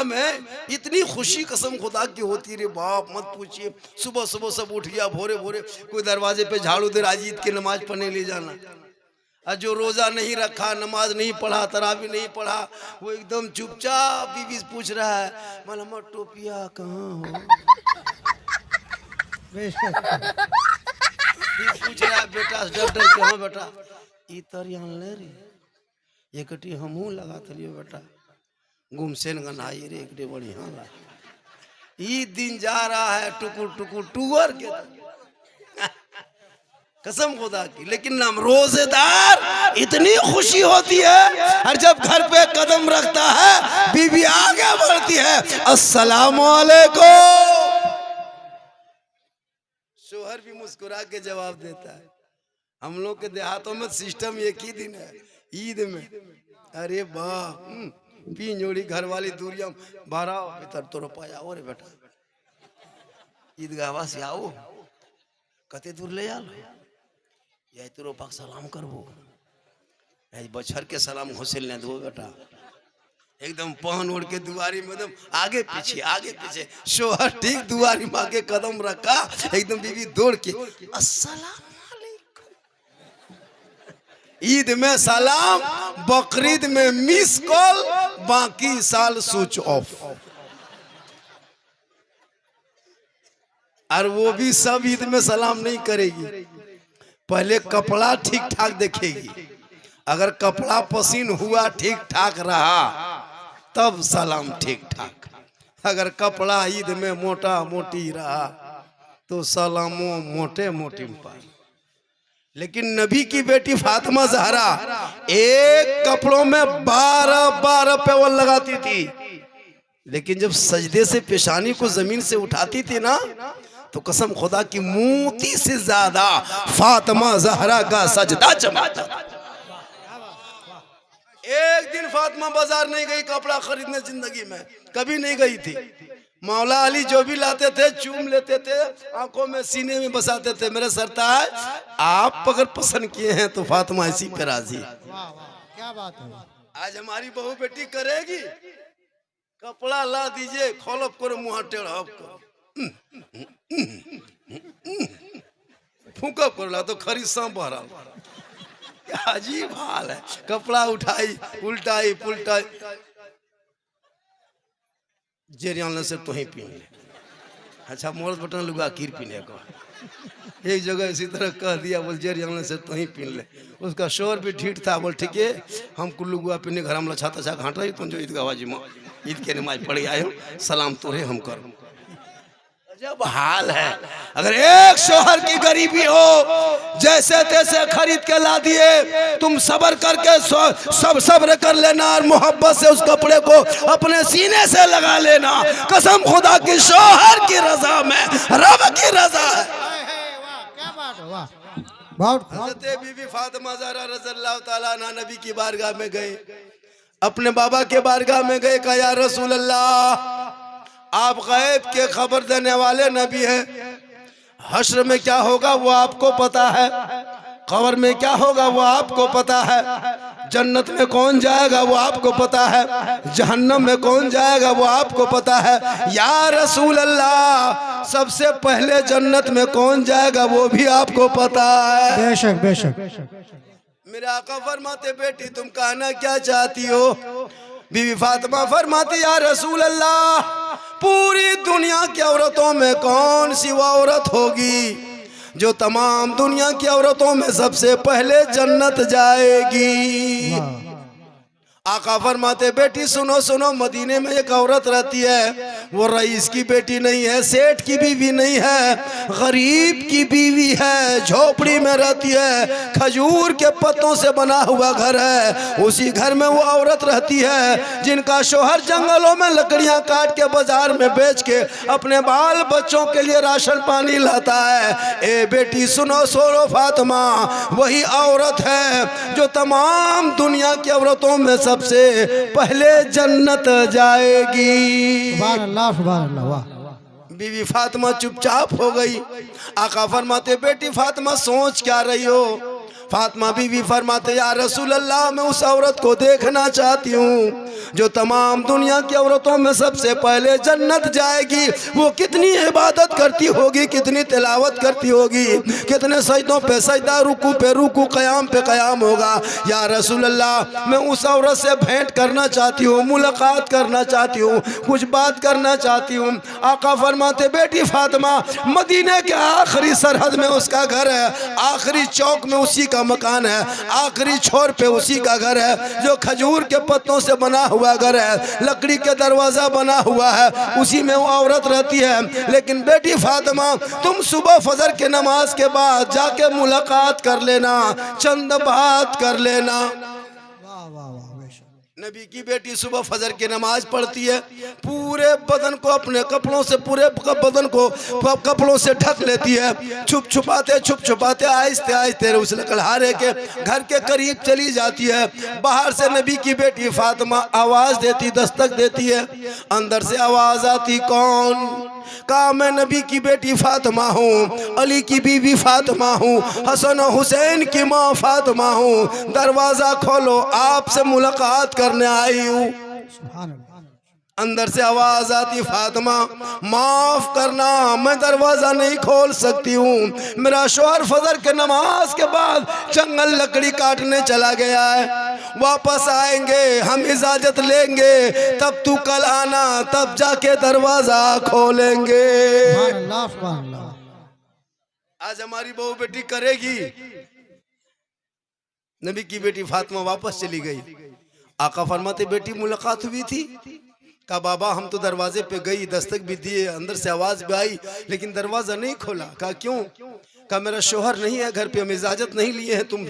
नाम है। इतनी खुशी कसम खुदा की होती रे बाप मत पूछिए। सुबह सुबह सब उठ गया भोरे भोरे, कोई दरवाजे पे झाड़ू दे, आज ईद की नमाज पढ़ने ले जाना। और जो रोजा नहीं रखा, नमाज नहीं पढ़ा, तरावी नहीं पढ़ा, वो एकदम चुपचाप बीवी से पूछ रहा है मलमा टोपिया कहाँ हो। पूछ रहा है बेटा डॉक्टर कहाँ बेटा, इतर ले रे ये कटी हमहू लगा थलियो बेटा, गुमसेन गनाई रे एक बढ़िया ला। ई दिन जा रहा है टुकुर टुकुर टूअर के कसम खुदा की। लेकिन नाम रोजेदार इतनी खुशी होती है, और जब घर पे कदम रखता है बीवी आगे बढ़ती है, अस्सलाम वालेकुम। शोहर भी मुस्कुरा के जवाब देता है। हम लोग के देहातों में सिस्टम एक ही दिन है, ईद में। अरे बाप पी जोड़ी घर वाली दूरिया बारह भीतर तो रुपया और बेटा ईदगाह से आओ कते दूर ले आलो या तो रोपा सलाम करबो, बछर के सलाम घोसल ने दो बेटा, एकदम पहन ओढ़ के दुआरी में एकदम आगे पीछे शोहर ठीक दुआरी में आगे कदम रखा, एकदम बीवी दौड़ के अस्सलाम वालेकुम। ईद में सलाम, बकरीद में मिस कॉल, बाकी साल स्विच ऑफ। और वो भी सब ईद में सलाम नहीं करेगी, पहले कपड़ा ठीक ठाक देखेगी। अगर कपड़ा पसीन हुआ ठीक ठाक रहा तब सलाम ठीक ठाक। अगर कपड़ा ईद में मोटा मोटी रहा तो सलामो मोटे मोटी पाए। लेकिन नबी की बेटी फातिमा ज़हरा एक कपड़ों में 12 पेवल लगाती थी, लेकिन जब सजदे से पेशानी को जमीन से उठाती थी ना, तो कसम खुदा की मोती से ज्यादा फातिमा ज़हरा का सजदा चमकता। एक दिन फातिमा बाजार नहीं गई कपड़ा खरीदने, जिंदगी में कभी नहीं गई थी। मौला अली जो भी लाते थे चूम लेते थे, आंखों में सीने में बसाते थे, मेरे सरताज आप अगर पसंद किए हैं तो फातिमा इसी पे राजी। क्या बात है। आज हमारी बहू बेटी करेगी, कपड़ा ला दीजिए, खोलप करो मुँह टेढ़ करो, फूका पड़ला तो खरी सांप भरा। अजीब हाल है। कपड़ा उठाई उल्टाई पुलटाई, जेरियान से तो ही पीन ले। अच्छा मोरत बटन लुगा कीर पीने को एक जगह इसी तरह कह दिया, बोल जेरियान से तो ही पीन ले। उसका शोर भी ठीक था, बोल ठीक है हम कुल्लू गुआ पीने घर में छाता छा घाटा ही तुम जो ईद गवाजी में ईद के नमाज पढ़ी आयो, सलाम तोरे हम करो। जब हाल है। अगर एक शोहर की गरीबी हो जैसे तैसे खरीद के ला दिए, तुम सब्र करके सब सब्र कर लेना और मोहब्बत से उस कपड़े को अपने सीने से लगा लेना। कसम खुदा की शोहर की रजा में रब की रजा है। क्या बात है, वाह बहुत। हज़रत बीबी फातिमा ज़हरा रज़ियल्लाहु ताला अन्हा नबी की बारगाह में गए, अपने बाबा के बारगाह में गए, कहा या रसूल अल्लाह आप गैब के खबर देने वाले नबी हैं, हश्र में क्या होगा वो आपको पता है, कब्र में क्या होगा वो आपको पता है, जन्नत में कौन जाएगा वो आपको पता है, जहन्नम में कौन जाएगा वो आपको पता है। या रसूल अल्लाह सबसे पहले जन्नत में कौन जाएगा वो भी आपको पता है। बेशक बेशक। मेरे आका फरमाते बेटी तुम कहना क्या चाहती हो। बीवी फातिमा फरमाती या रसूल अल्लाह पूरी दुनिया की औरतों में कौन सी वो औरत होगी जो तमाम दुनिया की औरतों में सबसे पहले जन्नत जाएगी। आका फरमाते बेटी सुनो सुनो, मदीने में एक औरत रहती है, वो रईस की बेटी नहीं है, सेठ की बीवी नहीं है, गरीब की बीवी है, झोपड़ी में रहती है, खजूर के पत्तों से बना हुआ घर है, उसी घर में वो औरत रहती है जिनका शोहर जंगलों में लकड़ियां काट के बाजार में बेच के अपने बाल बच्चों के लिए राशन पानी लाता है। ए बेटी सुनो सुनो, फातिमा वही औरत है जो तमाम दुनिया की औरतों में सबसे पहले जन्नत जाएगी। सुभान अल्लाह सुभान अल्लाह, वाह। बीवी फातिमा चुपचाप हो गई। आका फरमाते बेटी फातिमा सोच क्या रही हो। फातिमा बीवी फरमाते या रसूल अल्लाह मैं उस औरत को देखना चाहती हूँ जो तमाम दुनिया की औरतों में सबसे पहले जन्नत जाएगी। वो कितनी इबादत करती होगी, कितनी तिलावत करती होगी, कितने सजदों पे सजदा, रुकू पे रुकू, क़याम पे क़याम होगा। या रसूल अल्लाह मैं उस औरत से भेंट करना चाहती हूँ, मुलाकात करना चाहती हूँ, कुछ बात करना चाहती हूँ। आका फरमाते बेटी फातिमा मदीने के आखिरी सरहद में उसका घर है, आखिरी चौक में उसी का मकान है, आखिरी छोर पे उसी का घर है जो खजूर के पत्तों से बना हुआ घर है, लकड़ी के दरवाजा बना हुआ है, उसी में वो औरत रहती है। लेकिन बेटी फातिमा तुम सुबह फजर के नमाज के बाद जाके मुलाकात कर लेना, चंद बात कर लेना। वाह वाह वाह बेशक। नबी की बेटी सुबह फजर की नमाज पढ़ती है, पूरे बदन को अपने कपड़ों से, पूरे बदन को कपड़ों से ढक लेती है, छुप छुपाते आहिस्ते आहिस्ते उस लकड़हारे के घर के करीब चली जाती है। बाहर से नबी की बेटी फातिमा आवाज देती, दस्तक देती है। अंदर से आवाज आती, कौन? कहा मैं नबी की बेटी फातिमा हूँ, अली की बीवी फातिमा हूँ, हसन और हुसैन की माँ फातिमा हूँ, दरवाजा खोलो, आपसे मुलाकात करने आई हूँ। सुभान अल्लाह। अंदर से आवाज आती, फातिमा माफ करना मैं दरवाजा नहीं खोल सकती हूँ, मेरा शौहर फजर के नमाज के बाद जंगल लकड़ी काटने चला गया है, वापस आएंगे हम इजाजत लेंगे, तब तू कल आना, तब जाके दरवाजा खोलेंगे। सुभान अल्लाह सुभान अल्लाह। आज हमारी बहू बेटी करेगी। नबी की बेटी फातिमा वापस चली गई। आका फरमाते बेटी मुलाकात हुई थी? कहा बाबा हम तो दरवाजे पे गई, दस्तक भी दिए, अंदर से आवाज भी आई, लेकिन दरवाजा नहीं खोला। कहा क्यों? कहा मेरा शोहर नहीं है घर पे, हम इजाजत नहीं लिए हैं, तुम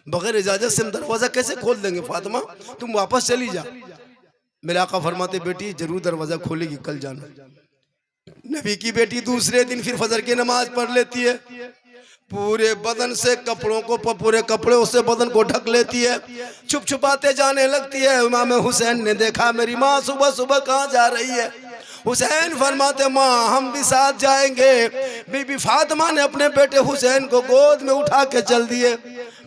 बगैर इजाजत से हम दरवाजा कैसे खोल देंगे? फातिमा तुम वापस चली जा। मेरे आका फरमाते बेटी जरूर दरवाजा खोलेगी, कल जाना। नबी की बेटी दूसरे दिन फिर फजर की नमाज पढ़ लेती है, पूरे बदन से कपड़ों को, पूरे कपड़े से बदन को ढक लेती है, छुप छुपाते जाने लगती है। इमाम हुसैन ने देखा मेरी माँ सुबह सुबह कहाँ जा रही है। हुसैन फरमाते माँ हम भी साथ जाएंगे। बीबी फातिमा ने अपने बेटे हुसैन को गोद में उठा के चल दिए।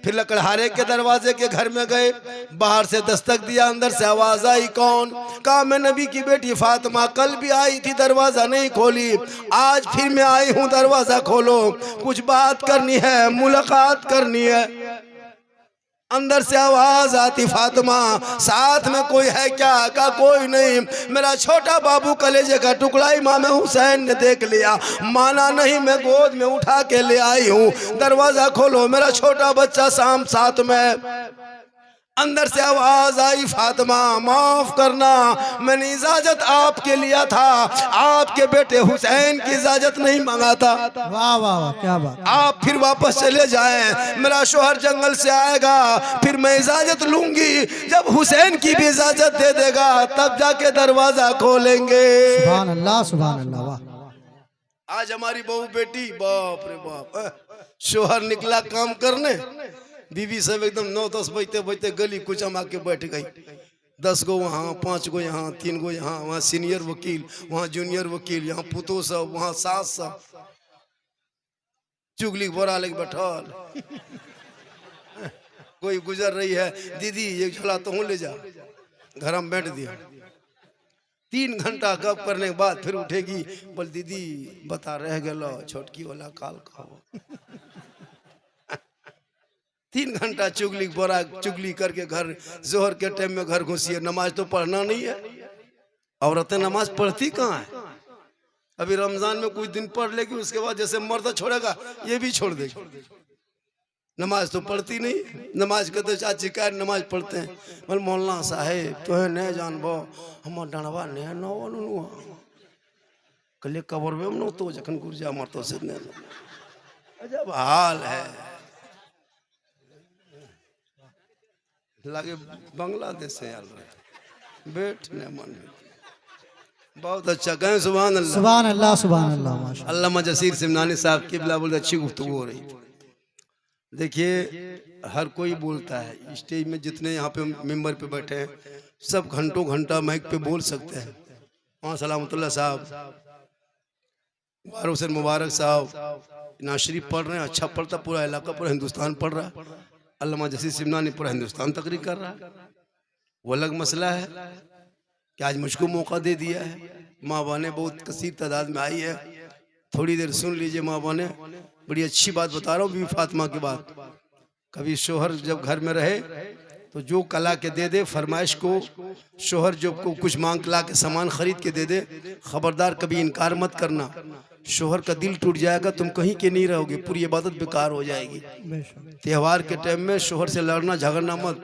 फिर लकड़हारे के दरवाजे के घर में गए, बाहर से दस्तक दिया, अंदर से आवाज आई, कौन? कहा मैं नबी की बेटी फातिमा, कल भी आई थी, दरवाजा नहीं खोली, आज फिर मैं आई हूँ, दरवाजा खोलो, कुछ बात करनी है, मुलाकात करनी है। अंदर से आवाज आती, फातिमा साथ में कोई है क्या? का कोई नहीं, मेरा छोटा बाबू कलेजे का टुकड़ा इमाम हुसैन ने देख लिया, माना नहीं, मैं गोद में उठा के ले आई हूँ, दरवाजा खोलो, मेरा छोटा बच्चा शाम साथ में। अंदर से आवाज आई, फातिमा माफ करना मैंने इजाजत आपके लिया था, आपके बेटे हुसैन की इजाजत नहीं मांगा था। वाह वाह वाह क्या बात। आप फिर वापस चले जाएं, मेरा शोहर जंगल से आएगा, फिर मैं इजाजत लूंगी, जब हुसैन की भी इजाजत दे देगा तब जाके दरवाजा खोलेंगे। सुभान अल्लाह सुभान अल्लाह। वाह आज हमारी बहू बेटी बाप रे बाप, शोहर निकला काम करने, बीवी सब एकदम 9-10 बजते बजते गली कुचम आके बैठ गई। 10 गो वहाँ, 5 गो यहाँ, 3 गो यहाँ, वहाँ सीनियर वकील, वहाँ जूनियर वकील, यहाँ पुतो सब, वहाँ सास सब, चुगली बोरा लेके बैठल। कोई गुजर रही है, दीदी एक झोला तो हूँ ले जा, घर में बैठ दिया। 3 घंटा गप करने के बाद फिर उठेगी, बोल दीदी बता रह गलो छोटकी वाला काल खाओ। 3 घंटा चुगली बोरा चुगली करके घर, जोहर के टाइम में घर घुसी है। नमाज तो पढ़ना नहीं है, औरतें नमाज पढ़ती कहाँ है? अभी रमजान में कुछ दिन पढ़ लेगी, उसके बाद जैसे मर्द छोड़ेगा ये भी छोड़ देगी। नमाज तो पढ़ती नहीं। नमाज के तो चाची का नमाज पढ़ते हैं, बोल मौलाना साहेब तो है नहीं जानबो हम डणवा ने नो कले कबर में न तो जखन गुरजा मरतो से ने अजब हाल है। लगे बांग्लादेश से यार बैठने मन बहुत अच्छा कहें सुभान अल्लाह सुभान अल्लाह सुभान अल्लाह माशाअल्लाह। अल्लामा जसीर सिमनानी साहब की बिला बोलते अच्छी गुफ्तगू हो रही। देखिए हर कोई बोलता है, स्टेज में जितने यहाँ पे मेंबर पे बैठे हैं सब घंटों घंटा माइक पे बोल सकते हैं। वहाँ सलामतुल्लाह साहब, हुसैन मुबारक साहब नाशरीफ पढ़ रहे हैं, अच्छा पढ़ता, पूरा इलाका पूरा हिंदुस्तान पढ़ रहा है। अल्लामा जसीर सिमनानी पूरा हिंदुस्तान तकरीर कर रहा है, वो अलग मसला है कि आज मुझको मौका दे दिया है। माँ बहनें बहुत कसीर तादाद में आई है, थोड़ी देर सुन लीजिए। माँ बहनें, बड़ी अच्छी बात बता रहा हूँ बीवी फातिमा की बात। कभी शोहर जब घर में रहे तो जो कला के दे दे, फरमाइश को शोहर जो को कुछ मांग ला के सामान खरीद के दे दे, खबरदार कभी इनकार मत करना। शोहर का दिल टूट जाएगा, तुम कहीं के नहीं रहोगे, पूरी इबादत बेकार हो जाएगी। त्योहार के टाइम में शोहर से लड़ना झगड़ना मत,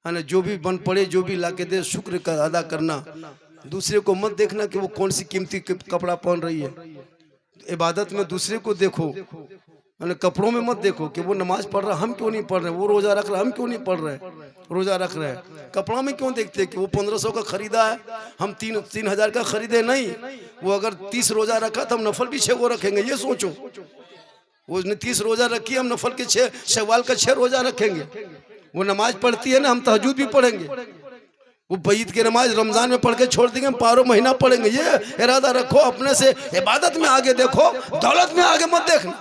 है ना। जो भी बन पड़े, जो भी ला के दे, शुक्र का अदा करना। दूसरे को मत देखना कि वो कौन सी कीमती कपड़ा पहन रही है। इबादत में दूसरे को देखो, मैंने कपड़ों में मत देखो कि वो नमाज पढ़ रहा, हम क्यों नहीं पढ़ रहे, वो रोजा रख रहा, हम क्यों नहीं पढ़ रहे, रोजा रख रहे हैं। कपड़ा में क्यों देखते कि वो 1500 का खरीदा है, हम 3000 का खरीदे नहीं। वो अगर 30 रोजा रखा तो हम नफल भी 6 को रखेंगे, ये सोचो। वो उसने 30 रोजा रखी, हम नफल के 6 शव्वाल का 6 रोजा रखेंगे। वो नमाज पढ़ती है ना, हम तहज्जुद भी पढ़ेंगे। वो बईद की नमाज रमजान में पढ़ के छोड़ देंगे, हम 12 महीना पढ़ेंगे। ये इरादा रखो, अपने से इबादत में आगे देखो, दौलत में आगे मत देखना,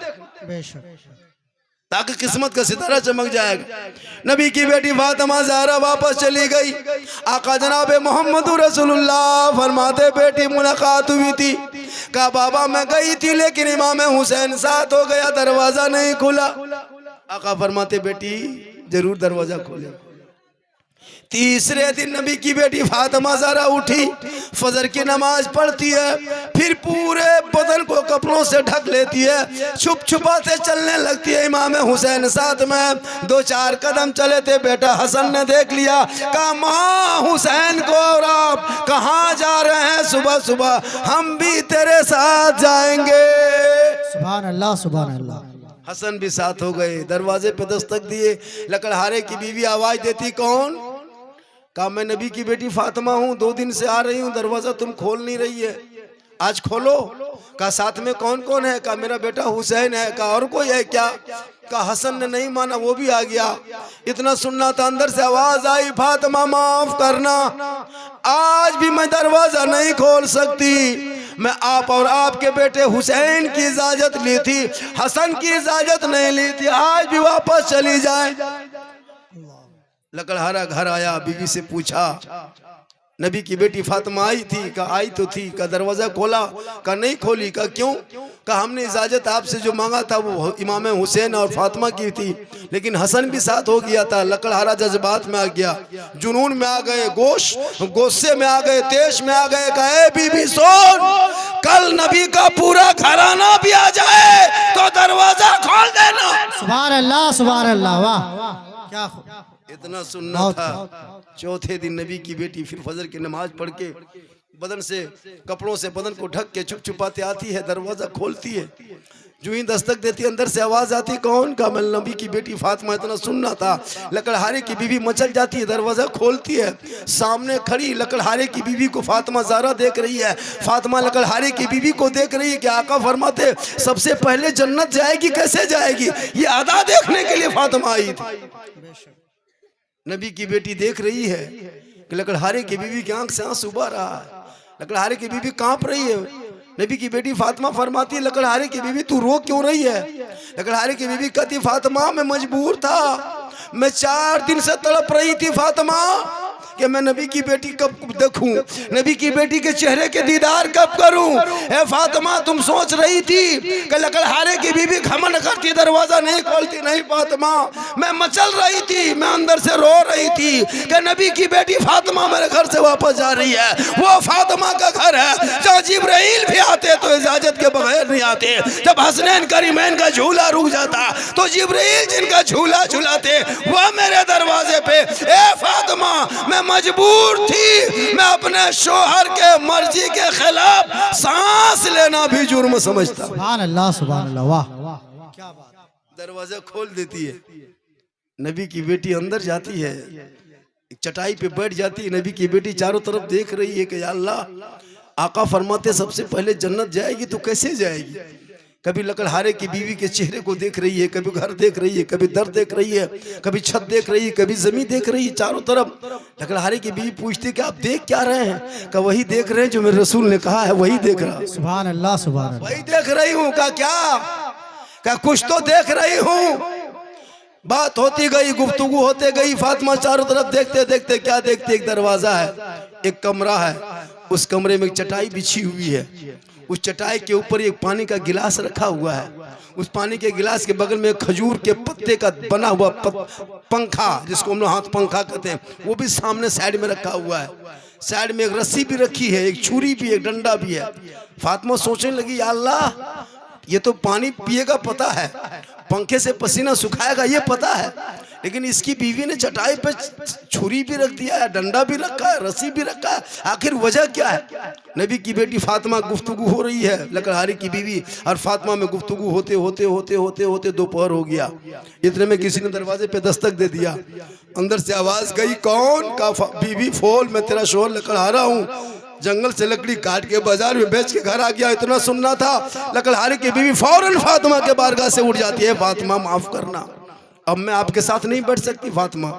ताकि किस्मत का सितारा चमक जाएगा। नबी की बेटी फातिमा ज़हरा वापस चली गई। आका जनाब मोहम्मद रसूलुल्लाह फरमाते, बेटी मुलाकात हुई थी, कहा बाबा मैं गई थी लेकिन इमाम हुसैन साथ हो गया, दरवाजा नहीं खुला। आका फरमाते, बेटी जरूर दरवाजा खोले। तीसरे दिन नबी की बेटी फातिमा ज़हरा उठी, फजर की नमाज पढ़ती है, फिर पूरे बदन को कपड़ों से ढक लेती है, छुप छुपाते चलने लगती है। इमाम हुसैन साथ में 2-4 कदम चले थे, बेटा हसन ने देख लिया, कहा माँ हुसैन को और आप कहाँ जा रहे हैं सुबह सुबह, हम भी तेरे साथ जाएंगे। सुभान अल्लाह, सुभान अल्लाह। हसन भी साथ हो गए। दरवाजे पे दस्तक दिए, लकड़हारे की बीवी आवाज देती, कौन? कहा मैं नबी की बेटी फातिमा हूँ, 2 दिन से आ रही हूँ, दरवाजा तुम खोल नहीं रही है, आज खोलो। कहा साथ में कौन कौन है? कहा मेरा बेटा हुसैन है। कहा और कोई है क्या? कहा हसन ने नहीं माना, वो भी आ गया। इतना सुनना था, अंदर से आवाज आई, फातिमा माफ करना, आज भी मैं दरवाजा नहीं खोल सकती, मैं आप और आपके बेटे हुसैन की इजाजत ली थी, हसन की इजाजत नहीं ली थी, आज भी वापस चली जाए। लकड़हारा घर आया, बीवी से पूछा नबी की बेटी फातिमा आई थी? कहा आई तो थी। कहा दरवाजा खोला? कहा नहीं खोली। कहा क्यों? कहा हमने इजाजत आपसे जो मांगा था वो इमाम हुसैन और फातिमा की थी, लेकिन हसन भी साथ हो गया था। लकड़हारा जज्बात में आ गया, जुनून में आ गए, गुस्से में आ गए, तेज में आ गए। कहा बीबी सुन, कल नबी का पूरा घराना भी आ जाए तो दरवाजा खोल देना। सुभान अल्लाह, सुभान अल्लाह। वाह, क्या इतना सुनना था। चौथे दिन नबी की बेटी फिर फजर की नमाज पढ़ के बदन से कपड़ों से बदन को ढक के छुप छुपाते आती है, दरवाजा खोलती है। जो ही दस्तक देती, अंदर से आवाज आती, कौन? का मैं नबी की बेटी फातिमा। इतना सुनना था। लकड़हारे की बीवी मचल जाती है, दरवाजा खोलती है, सामने खड़ी लकड़हारे की बीवी को फातिमा ज़हरा देख रही है। फातिमा लकड़हारे की बीवी को देख रही है कि आका फरमाते सबसे पहले जन्नत जाएगी, कैसे जाएगी, ये अदा देखने के लिए फातिमा आई थी। नबी की बेटी देख रही है कि लकड़हारे की बीवी की आंख से आंसू बह रहा है, लकड़हारे की बीवी कांप रही है। नबी की बेटी फातिमा फरमाती है, लकड़हारे की बीवी तू रो क्यों रही है? लकड़हारे की बीवी कहती, फातिमा मैं मजबूर था, मैं 4 दिन से तड़प रही थी फातिमा कि मैं नबी की बेटी कब देखूं, नबी की बेटी के चेहरे के दीदार कब करूं। ए फातिमा तुम सोच रही थी कि लकड़हारे की बीवी घमंड करती, दरवाजा नहीं खोलती। नहीं फातिमा, मैं मचल रही थी, मैं अंदर से रो रही थी कि नबी की बेटी फातिमा मेरे घर से वापस जा रही है। वो फातिमा का घर है जहाँ जिब्राइल भी आते तो इजाजत के बगैर नहीं आते। जब हसनैन करीमैन का झूला रुक जाता तो जिब्राइल जिनका झूला झूलाते वो मेरे दरवाजे पे। ए फातिमा मैं मजबूर थी, मैं अपने शोहर के मर्जी के खिलाफ सांस लेना भी जुर्म समझता। सुभान अल्लाह, सुभान अल्लाह। वाह, क्या बात। दरवाजा खोल देती है, नबी की बेटी अंदर जाती है, चटाई पे बैठ जाती है। नबी की बेटी चारों तरफ देख रही है कि या अल्लाह आका फरमाते सबसे पहले जन्नत जाएगी तो कैसे जाएगी। कभी लकड़हारे की बीवी के चेहरे को देख रही है, कभी घर देख रही है, कभी दर देख रही है, कभी छत देख रही है, कभी जमीन देख रही है, चारों तरफ। लकड़हारे की बीवी पूछती कि आप देख क्या रहे हैं? का वही देख रहे हैं जो मेरे रसूल ने कहा है, वही देख रहा। सुभान अल्लाह, सुभान अल्लाह। वही देख रही हूँ। का क्या? का कुछ तो देख रही हूँ। बात होती गई, गुफ्तगू होते गई। फातिमा चारों तरफ देखते देखते क्या देखते, एक दरवाजा है, एक कमरा है, उस कमरे में एक चटाई बिछी हुई है। उस चटाई के ऊपर एक पानी का गिलास रखा हुआ है। उस पानी के गिलास के बगल में खजूर के पत्ते का बना हुआ पंखा, जिसको हम लोग हाथ पंखा कहते हैं, वो भी सामने साइड में रखा हुआ है। साइड में एक रस्सी भी रखी है, एक छुरी भी, एक डंडा भी है। फातिमा सोचने लगी, या अल्लाह, ये तो पानी पिएगा पता है, पंखे से पसीना सुखाएगा ये पता है, लेकिन इसकी बीवी ने चटाई पे छुरी भी रख दिया है, डंडा भी रखा है, रस्सी भी रखा है। आखिर वजह क्या है? नबी की बेटी फातिमा गुफ्तगू हो रही है, लकड़हारी की बीवी और फातिमा में गुफ्तगू होते होते होते होते होते दोपहर हो गया। इतने में किसी ने दरवाजे पे दस्तक दे दिया। अंदर से आवाज गई, कौन? का बीवी फोल, मैं तेरा शोहर लकड़हारा हूँ, जंगल से लकड़ी काट के बाजार में बेच के घर आ गया। इतना सुनना था। लकड़हारी की बीवी फौरन फातिमा के बारगाह से उठ जाती है, फातिमा माफ करना, अब मैं आपके साथ नहीं बैठ सकती। फातिमा,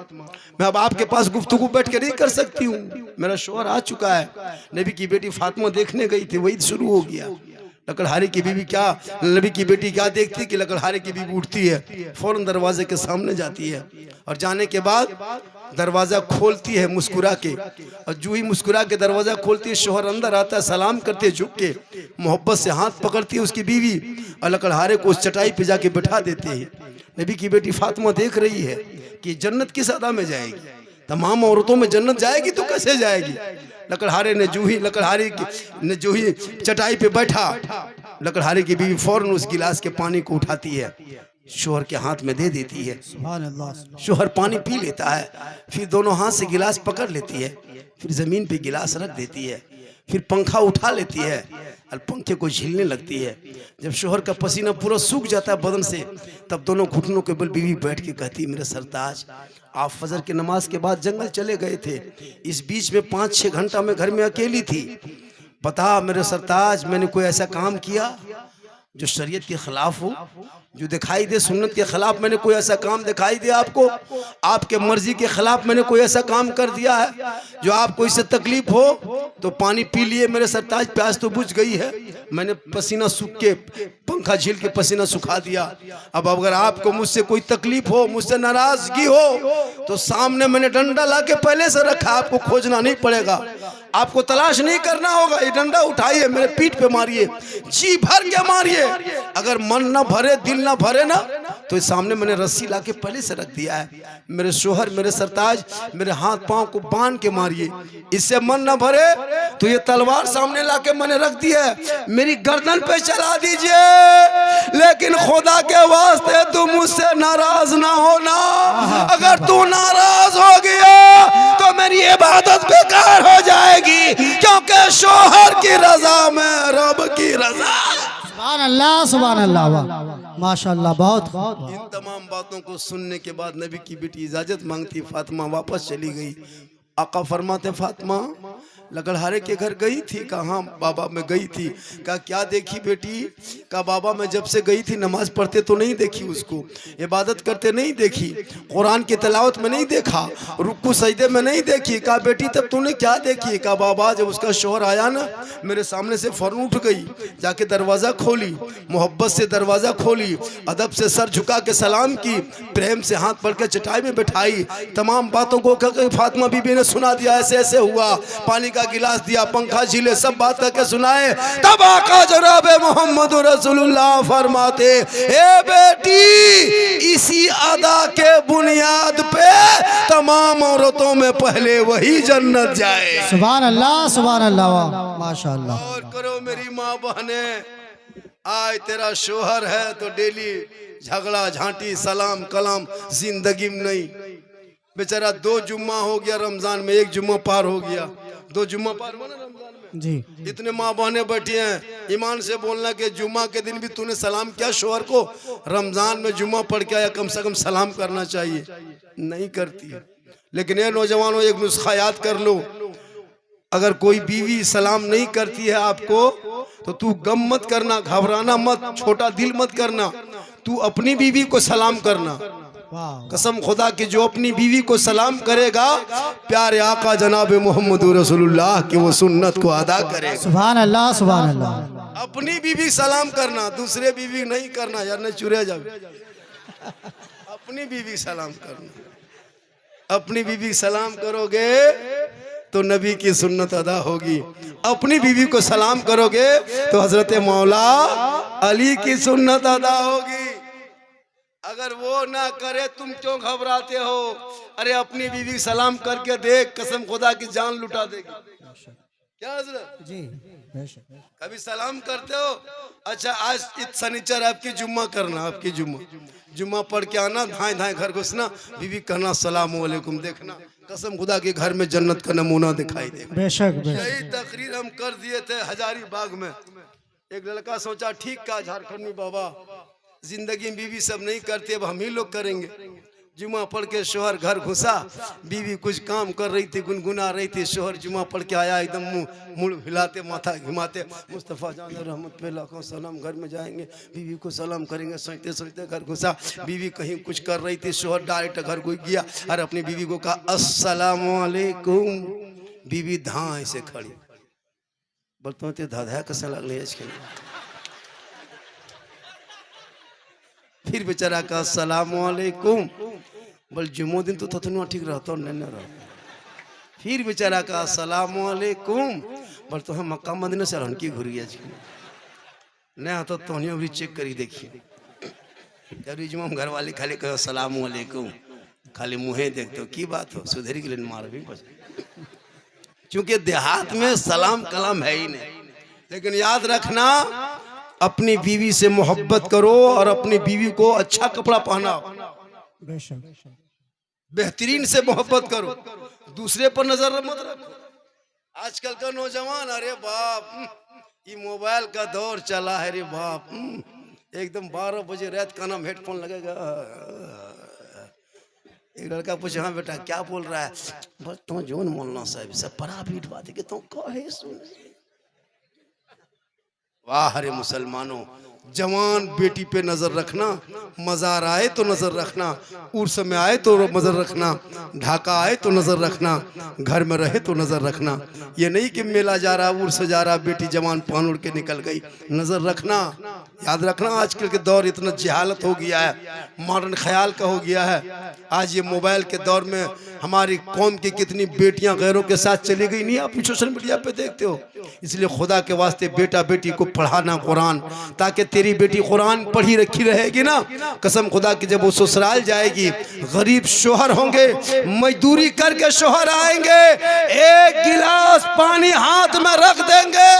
मैं अब आपके पास गुफ्तगू बैठ के नहीं कर सकती हूँ, मेरा शोहर आ चुका है। नबी की बेटी फातिमा देखने गई थी, वही शुरू हो गया। लकड़हारी की बीवी क्या, नबी की बेटी क्या देखती कि लकड़हारी की बीवी उठती है, फौरन दरवाजे के सामने जाती है और जाने के बाद दरवाजा खोलती है मुस्कुरा के। और जो ही मुस्कुरा के दरवाजा खोलती है, शोहर अंदर आता है, सलाम करते है झुक के, मोहब्बत से हाथ पकड़ती है उसकी बीवी और लकड़हारे को उस चटाई पे जाके बिठा देते हैं। नबी की बेटी फातिमा देख रही है कि जन्नत किस अदा में जाएगी, तमाम औरतों में जन्नत जाएगी तो कैसे जाएगी। लकड़हारे ने जो ही चटाई पे बैठा, लकड़हारे की बीवी फौरन उस गिलास के पानी को उठाती है, शोहर के हाथ में दे देती है। शोहर पानी पी लेता है, फिर दोनों हाथ से गिलास पकड़ लेती है, फिर जमीन पे गिलास रख देती है, फिर पंखा उठा लेती है और पंखे को झीलने लगती है। जब शोहर का पसीना पूरा सूख जाता है बदन से, तब दोनों घुटनों के बल बीवी बैठ के कहती है, मेरे सरताज, आप फजर की नमाज के बाद जंगल चले गए थे, इस बीच में 5-6 घंटा मैं घर में अकेली थी, पता मेरे सरताज मैंने कोई ऐसा काम किया जो शरीयत के खिलाफ हो, जो दिखाई दे सुन्नत के खिलाफ, मैंने कोई ऐसा काम दिखाई दे आपको, आपके मर्जी के खिलाफ मैंने कोई ऐसा काम कर दिया है जो आपको इससे तकलीफ हो? तो पानी पी लिए मेरे सरताज, प्यास तो बुझ गई है, मैंने पसीना सूख के पंखा झील के पसीना सुखा दिया। अब अगर आपको मुझसे कोई तकलीफ हो, मुझसे नाराजगी हो, तो सामने मैंने डंडा ला के पहले से रखा, आपको खोजना नहीं पड़ेगा, आपको तलाश नहीं करना होगा। ये डंडा उठाइए, मेरे पीठ पे मारिए, जी भर के मारिए, अगर मन ना भरे, दिल ना भरे ना, तो इस सामने मैंने रस्सी लाके पहले से रख दिया है। मेरे शोहर, मेरे सरताज, मेरे हाथ पांव को बांध के मारिए, इससे मन ना भरे तो ये तलवार सामने लाके मैंने रख दी है, मेरी गर्दन पे चला दीजिए, लेकिन खुदा के वास्ते तू मुझसे नाराज ना होना। अगर तू नाराज हो गया तो मेरी इबादत बेकार हो जाएगी, क्योंकि शोहर की रजा में रब की रजा। सुभान अल्लाह, सुभान अल्लाह, वाह माशाअल्लाह, बहुत। इन तमाम बातों को सुनने के बाद नबी की बेटी इजाजत मांगती, फातिमा वापस चली गई। आका फरमाते, फातिमा लकड़हारे के घर गई थी? कहाँ? बाबा में गई थी। कहा क्या देखी बेटी? कहा बाबा मैं जब से गई थी नमाज पढ़ते तो नहीं देखी उसको, इबादत करते नहीं देखी, कुरान की तिलावत में नहीं देखा, रुक्कू सजदे में नहीं देखी। कहा बेटी तब तूने क्या देखी? कहा बाबा जब उसका शोहर आया ना, मेरे सामने से फौरन उठ गई, जाके दरवाज़ा खोली, मोहब्बत से दरवाज़ा खोली, अदब से सर झुका के सलाम की, प्रेम से हाथ पढ़ के चटाई में बैठाई, तमाम बातों को फातिमा बीबी ने सुना दिया, ऐसे ऐसे हुआ, पानी का गिलास दिया, पंखा झीले, सब बात करके सुनाए। तब आका जनाब मोहम्मद रसूलुल्लाह फरमाते, ए बेटी इसी अदा के बुनियाद पे तमाम औरतों में पहले वही जन्नत जाए। सुभान अल्लाह, सुभान अल्लाह, माशाअल्लाह। और करो मेरी माँ बहने, आज तेरा शोहर है तो डेली झगड़ा झांटी सलाम कलाम जिंदगी में नहीं। बेचारा 2 जुम्मा हो गया रमजान में, 1 जुम्मा पार हो गया, 2 जुम्मा पार हुआ ना रमजान में जी। इतने माँ बहने बैठी हैं, ईमान से बोलना कि जुम्मा के दिन भी तूने सलाम किया शोहर को, रमजान में जुम्मा पढ़ के आया, कम से कम सलाम करना चाहिए, नहीं करती है। लेकिन ये नौजवानों एक नुस्खा याद कर लो, अगर कोई बीवी सलाम नहीं करती है आपको तो तू गम मत करना, घबराना मत, छोटा दिल मत करना, तू अपनी बीवी को सलाम करना। कसम खुदा की जो अपनी बीवी को सलाम करेगा, प्यारे आका जनाब मोहम्मद रसूलुल्लाह की वो सुन्नत को अदा करेगा। सुभान अल्लाह, सुभान अल्लाह। अपनी बीवी सलाम करना, दूसरे बीवी नहीं करना यार, नहीं चुरे जाओ। अपनी बीवी सलाम करना। अपनी बीवी सलाम करोगे तो नबी की सुन्नत अदा होगी। अपनी बीवी को सलाम करोगे तो हजरत मौला अली की सुन्नत अदा होगी। अगर वो ना करे तुम क्यों घबराते हो? अरे अपनी बीवी सलाम करके देख, कसम खुदा की जान लुटा देगी। क्या हजरत जी कभी सलाम करते हो? अच्छा आज शनिचर आपकी जुम्मा करना, आपकी जुम्मा पढ़ के आना, धाए धाए घर घुसना, बीवी कहना सलाम वालेकुम, देखना कसम खुदा के घर में जन्नत का नमूना दिखाई देगा। बेशक यही तकरीर हम कर दिए थे हजारीबाग में। एक लड़का सोचा ठीक का झारखंड में बाबा जिंदगी में बीवी सब नहीं करते, अब हम ही लोग करेंगे। जुमा पढ़ के शोहर घर घुसा, बीवी कुछ काम कर रही थी, गुनगुना रही थी। शोहर जुमा पढ़ के आया, एकदम मुंह हिलाते माथा घुमाते, मुस्तफ़ा जान रहमत पे लाखों सलाम, घर में जाएंगे बीवी को सलाम करेंगे, सोचते सोचते घर घुसा। बीवी कहीं कुछ कर रही थी, शोहर डायरेक्ट घर घुस गया और अपनी बीवी को कहा अस्सलामु अलैकुम। बीवी धाए से खड़ी, बोलते ते धाधा कैसा लगले इसके। फिर बेचारा का अस्सलामु अलैकुम, बोल जुम्मो दिन तो थतनुआ ठीक रहता नहीं रहा। फिर बेचारा का अस्सलामु अलैकुम, बोल तो हम मक्का मदीना से रहन की घुरी आज नहीं आता तो भी चेक करी देखिए। जब जुम्मा घर वाले खाली कहो अस्सलामु अलैकुम, खाली मुँहे देखते हो की बात हो, सुधरी के लिए मार भी बस। क्योंकि देहात में सलाम कलाम है ही नहीं। लेकिन याद रखना अपनी बीवी से मोहब्बत करो और अपनी बीवी को अच्छा कपड़ा पहनाओ, बेहतरीन से मोहब्बत करो, दूसरे पर नजर मत रखो। आजकल का नौजवान अरे बाप ये मोबाइल का दौर चला है रे बाप, एकदम 12 बजे रात का नाम हेडफोन लगेगा। एक लड़का पूछे हाँ बेटा क्या बोल रहा है? बस तुम जोन मौलाना साहब सब परा पीट बात है कि तुम कहे सुन। वाह रे मुसलमानों, जवान बेटी पे नजर रखना, मजार आए तो नजर रखना, उर्स में आए तो नजर रखना, ढाका आए तो नजर रखना, घर में रहे तो नजर रखना। ये नहीं कि मेला जा रहा, उर्स जा रहा, बेटी जवान पान उड़ के निकल गई, नजर रखना। याद रखना आजकल के दौर इतना जहालत हो गया है, मॉडर्न ख्याल का हो गया है। आज ये मोबाइल के दौर में हमारी कौम की कितनी बेटियां गैरों के साथ चली गई, नहीं आप सोशल मीडिया पे देखते हो। इसलिए खुदा के वास्ते बेटा बेटी को पढ़ाना कुरान, ताकि तेरी बेटी कुरान पढ़ी रखी रहेगी ना। कसम खुदा की जब वो ससुराल जाएगी, गरीब शोहर होंगे, मजदूरी करके शोहर आएंगे, एक गिलास पानी हाथ में रख देंगे।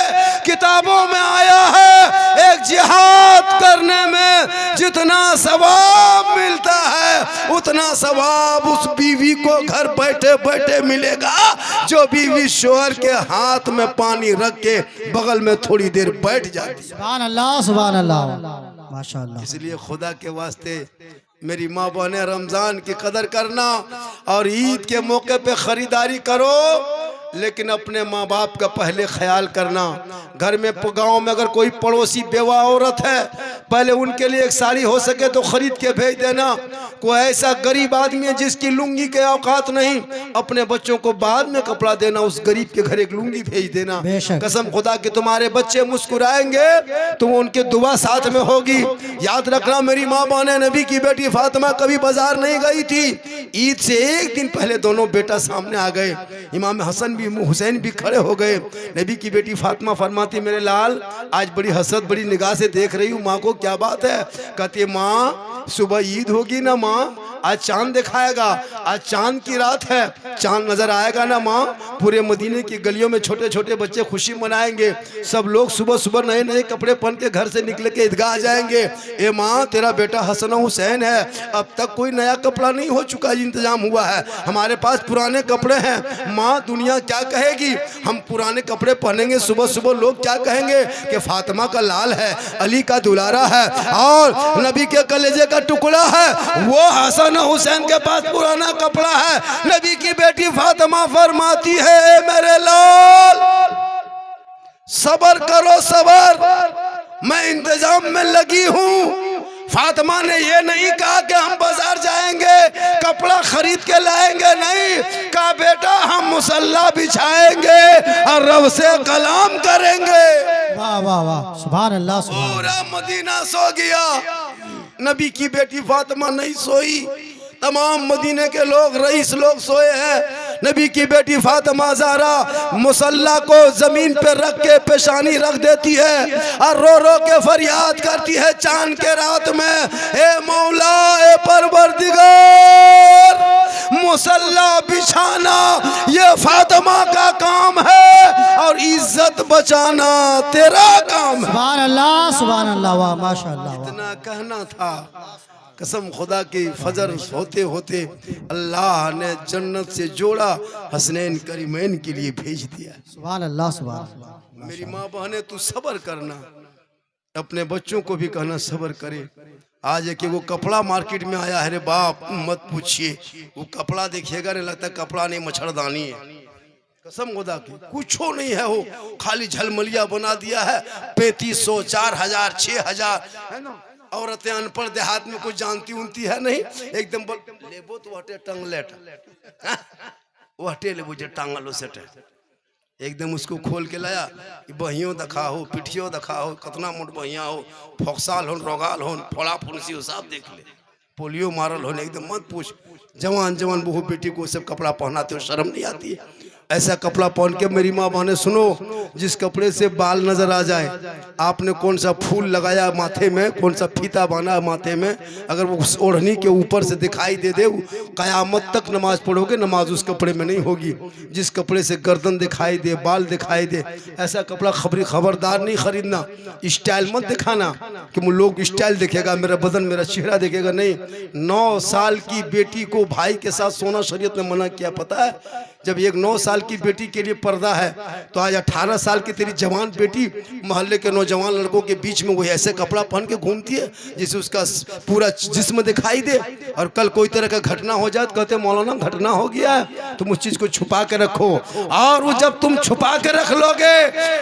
किताबों में आया है एक जिहाद करने में जितना सवाब मिलता है उतना सवाब उस बीवी को घर बैठे बैठे मिलेगा जो बीवी शोहर के हाथ में पानी रख के बगल में थोड़ी देर बैठ जाती है। सुभान अल्लाह, सुभान अल्लाह, माशाअल्लाह। इसलिए खुदा के वास्ते मेरी माँ बहने रमजान की कदर करना और ईद के मौके पे खरीदारी करो, लेकिन अपने माँ बाप का पहले ख्याल करना। घर में गाँव में अगर कोई पड़ोसी बेवा औरत है, पहले उनके लिए एक साड़ी हो सके तो खरीद के भेज देना। कोई ऐसा गरीब आदमी है जिसकी लुंगी के औकात नहीं, अपने बच्चों को बाद में कपड़ा देना, उस गरीब के घर एक लुंगी भेज देना। कसम खुदा के तुम्हारे बच्चे मुस्कुराएंगे तो उनके दुआ साथ में होगी। याद रखना मेरी माँ बहने, नबी की बेटी फातिमा कभी बाजार नहीं गई थी, ईद से एक दिन पहले दोनों बेटा सामने आ गए, इमाम हसन भी हुसैन भी खड़े हो गए। नबी की बेटी फातिमा फरमाती मेरे लाल आज बड़ी हसरत बड़ी निगाह से देख रही हूँ, माँ को क्या बात है? कहती माँ सुबह ईद होगी ना माँ, आज चांद दिखाएगा, आज चांद की रात है, चांद नजर आएगा ना माँ। पूरे मदीने की गलियों में छोटे छोटे बच्चे खुशी मनाएंगे, सब लोग सुबह सुबह नए नए कपड़े पहन के घर से निकल के ईदगाह जाएंगे। ए माँ तेरा बेटा हसन हुसैन है, अब तक कोई नया कपड़ा नहीं हो चुका, इंतजाम हुआ है, हमारे पास पुराने कपड़े हैं। माँ दुनिया क्या कहेगी, हम पुराने कपड़े पहनेंगे, सुबह सुबह लोग क्या कहेंगे कि फातिमा का लाल है, अली का दुलारा है और नबी के कलेजे का टुकड़ा है, वो हसन हुसैन के पास पुराना कपड़ा है। नबी की बेटी फातिमा फरमाती है मेरे लाल सबर करो सबर, मैं इंतजाम में लगी हूँ। फातिमा ने ये नहीं कहा कि हम बाजार जाएंगे कपड़ा खरीद के लाएंगे, नहीं कहा बेटा हम मुसल्ला बिछाएंगे और रब से कलाम करेंगे। वाह वाह वाह, सुभान अल्लाह, सुभान पूरा मदीना सो गया, नबी की बेटी फातिमा नहीं सोई, तमाम मदीने के लोग रईस लोग सोए हैं। नबी की बेटी फातिमा ज़हरा मुसल्ला को जमीन पे रख के पेशानी रख देती है और रो रो के फरियाद करती है चांद के रात में, ए मौला ए परवरदिगार, मुसल्ला बिछाना ये फातिमा का काम है और इज्जत बचाना तेरा काम है। सुभान अल्लाह, वाह माशाअल्लाह। इतना कहना था, कसम खुदा की फजर होते होते अल्लाह ने जन्नत से जोड़ा, हसनैन करीमैन के लिए भेज दिया। सुभान अल्लाह, सुभान अल्लाह। मेरी माँ बहने तू सब्र करना, अपने बच्चों को भी कहना सब्र करे। आज एक वो कपड़ा मार्केट में आया है रे बाप, मत पूछिए, वो कपड़ा देखिएगा नहीं लगता कपड़ा नहीं मच्छरदानी है, कसम खुदा की कुछ नहीं है, वो खाली झलमलिया बना दिया है। 3500 4000 6000 है ना। औरतें अनपढ़ देहात में कुछ जानती उनती है नहीं, एकदम लेबो तो हटे टंगलेट वो हटे लेबो जे टांगलो सेटे, एकदम उसको खोल के लाया, बहियों दखा हो पिठियों दखा हो, कितना मुठ बहिया हो, फोक्साल हो रोगाल हो फोड़ा फुंसी हो, सब देख ले, पोलियो मारल हो, एकदम मत पूछ। जवान जवान बहू बेटी को सब कपड़ा पहनाते हो, शर्म नहीं आती है? ऐसा कपड़ा पहन के मेरी माँ बहने सुनो, जिस कपड़े से बाल नजर आ जाए, आपने कौन सा फूल लगाया माथे में, कौन सा फीता बांधा माथे में, अगर वो उस ओढ़नी के ऊपर से दिखाई दे दे, कयामत तक नमाज पढ़ोगे, नमाज उस कपड़े में नहीं होगी। जिस कपड़े से गर्दन दिखाई दे, बाल दिखाई दे, ऐसा कपड़ा खबरदार नहीं खरीदना। स्टाइल मत दिखाना कि लोग स्टाइल देखेगा, मेरा बदन मेरा चेहरा देखेगा, नहीं। 9 साल की बेटी को भाई के साथ सोना शरीयत ने मना किया, पता है? जब एक 9 साल की बेटी के लिए पर्दा है, तो आज 18 साल की तेरी जवान बेटी मोहल्ले के नौजवान लड़कों के बीच में वही ऐसे कपड़ा पहन के घूमती है जिससे उसका पूरा जिस्म दिखाई दे, और कल कोई तरह का घटना हो जाए तो कहते मौलाना घटना हो गया है, तुम उस चीज को छुपा के रखो। और वो जब तुम छुपा के रख लोगे,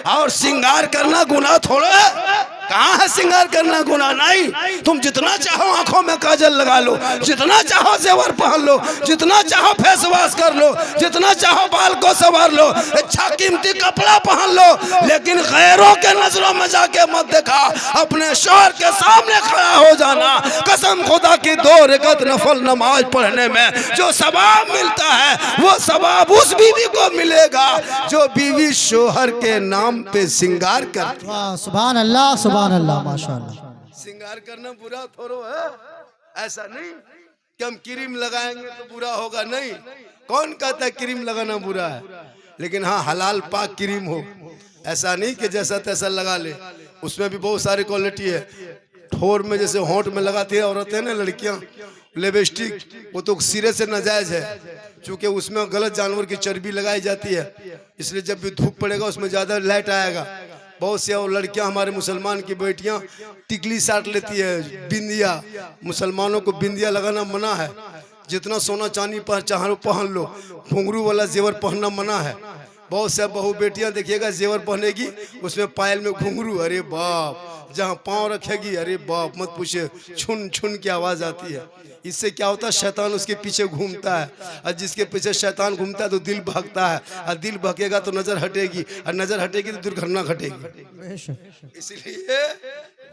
और श्रृंगार करना गुनाह थोड़ा है? कहाँ है श्रृंगार करना गुनाह? नहीं, तुम जितना चाहो आंखों में काजल लगा लो, जितना चाहो जेवर पहन लो, जितना चाहो फेस वॉश कर लो, जितना चाहो बाल को संवार लो, अच्छा कीमती कपड़ा पहन लो, लेकिन गैरों के नजरों में जाके मत देखा। अपने शौहर के सामने खड़ा हो जाना। कसम खुदा की 2 रकात नफल नमाज पढ़ने में जो सवाब मिलता है, वो सवाब उस बीवी को मिलेगा जो बीवी शौहर के नाम पे श्रृंगार करती है। वाह सुभान अल्लाह, सुभान अल्लाह, माशाअल्लाह। श्रृंगार करना बुरा थोड़ो है, ऐसा नहीं कि हम क्रीम लगाएंगे तो बुरा होगा, नहीं। कौन कहता है क्रीम लगाना बुरा है? लेकिन हाँ, हलाल पाक क्रीम हो, ऐसा नहीं कि जैसा तैसा लगा ले। उसमें भी बहुत सारी क्वालिटी है। ठोर में जैसे होंठ में लगाती है औरतें ना, लड़कियां, लिपस्टिक, वो तो सिरे से नाजायज है, क्योंकि उसमें गलत जानवर की चर्बी लगाई जाती है, इसलिए जब भी धूप पड़ेगा उसमें ज्यादा लाइट आएगा। बहुत से और लड़कियां हमारे मुसलमान की बेटियां टिकली साट लेती है, बिंदिया। मुसलमानों को बिंदिया लगाना मना है। जितना सोना चांदी पर चाहो पहन लो, घुंघरू वाला जेवर पहनना मना है। बहुत से बहू बेटियां देखिएगा जेवर पहनेगी, उसमें पायल में घुंघरू, अरे बाप, जहाँ पाँव रखेगी अरे बाप मत पूछे, छुन छुन की आवाज आती है। इससे क्या होता है, शैतान उसके पीछे घूमता है, और जिसके पीछे शैतान घूमता है तो दिल भागता है, और दिल भागेगा तो नजर हटेगी, और नजर हटेगी तो दुर्घटना घटेगी। इसलिए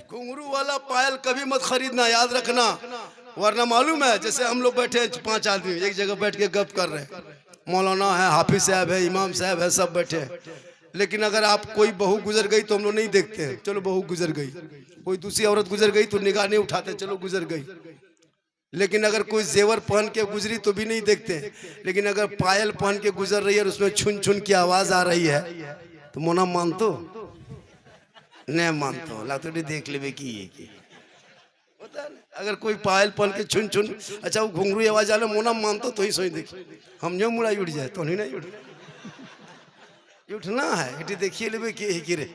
घुंघरू वाला पायल कभी मत खरीदना, याद रखना, वरना मालूम है, जैसे हम लोग बैठे 5 आदमी एक जगह बैठ के गप कर रहे हैं, मौलाना है, हाफिज साहब है, इमाम साहब है, सब बैठे हैं, लेकिन अगर आप कोई बहू गुजर गई तो हम लोग नहीं देखते हैं, चलो बहू गुजर गई, कोई दूसरी औरत गुजर गई तो निगाह नहीं उठाते, चलो गुजर गई। लेकिन अगर कोई जेवर पहन के गुजरी तो भी नहीं देखते, लेकिन अगर पायल पहन के गुजर रही है और उसमें छुन छुन की आवाज आ रही है तो मोना मानतो नहीं मानतो, लगता देख ले की अगर कोई पायल पहन के छुन छुन, अच्छा वो घुंघरू आवाज आने मोना मानतो तो ही सोई देखी, हम जो मुड़ा उठ जाए तो नहीं उठ, उठना है इटी देखिए लेबे की रे।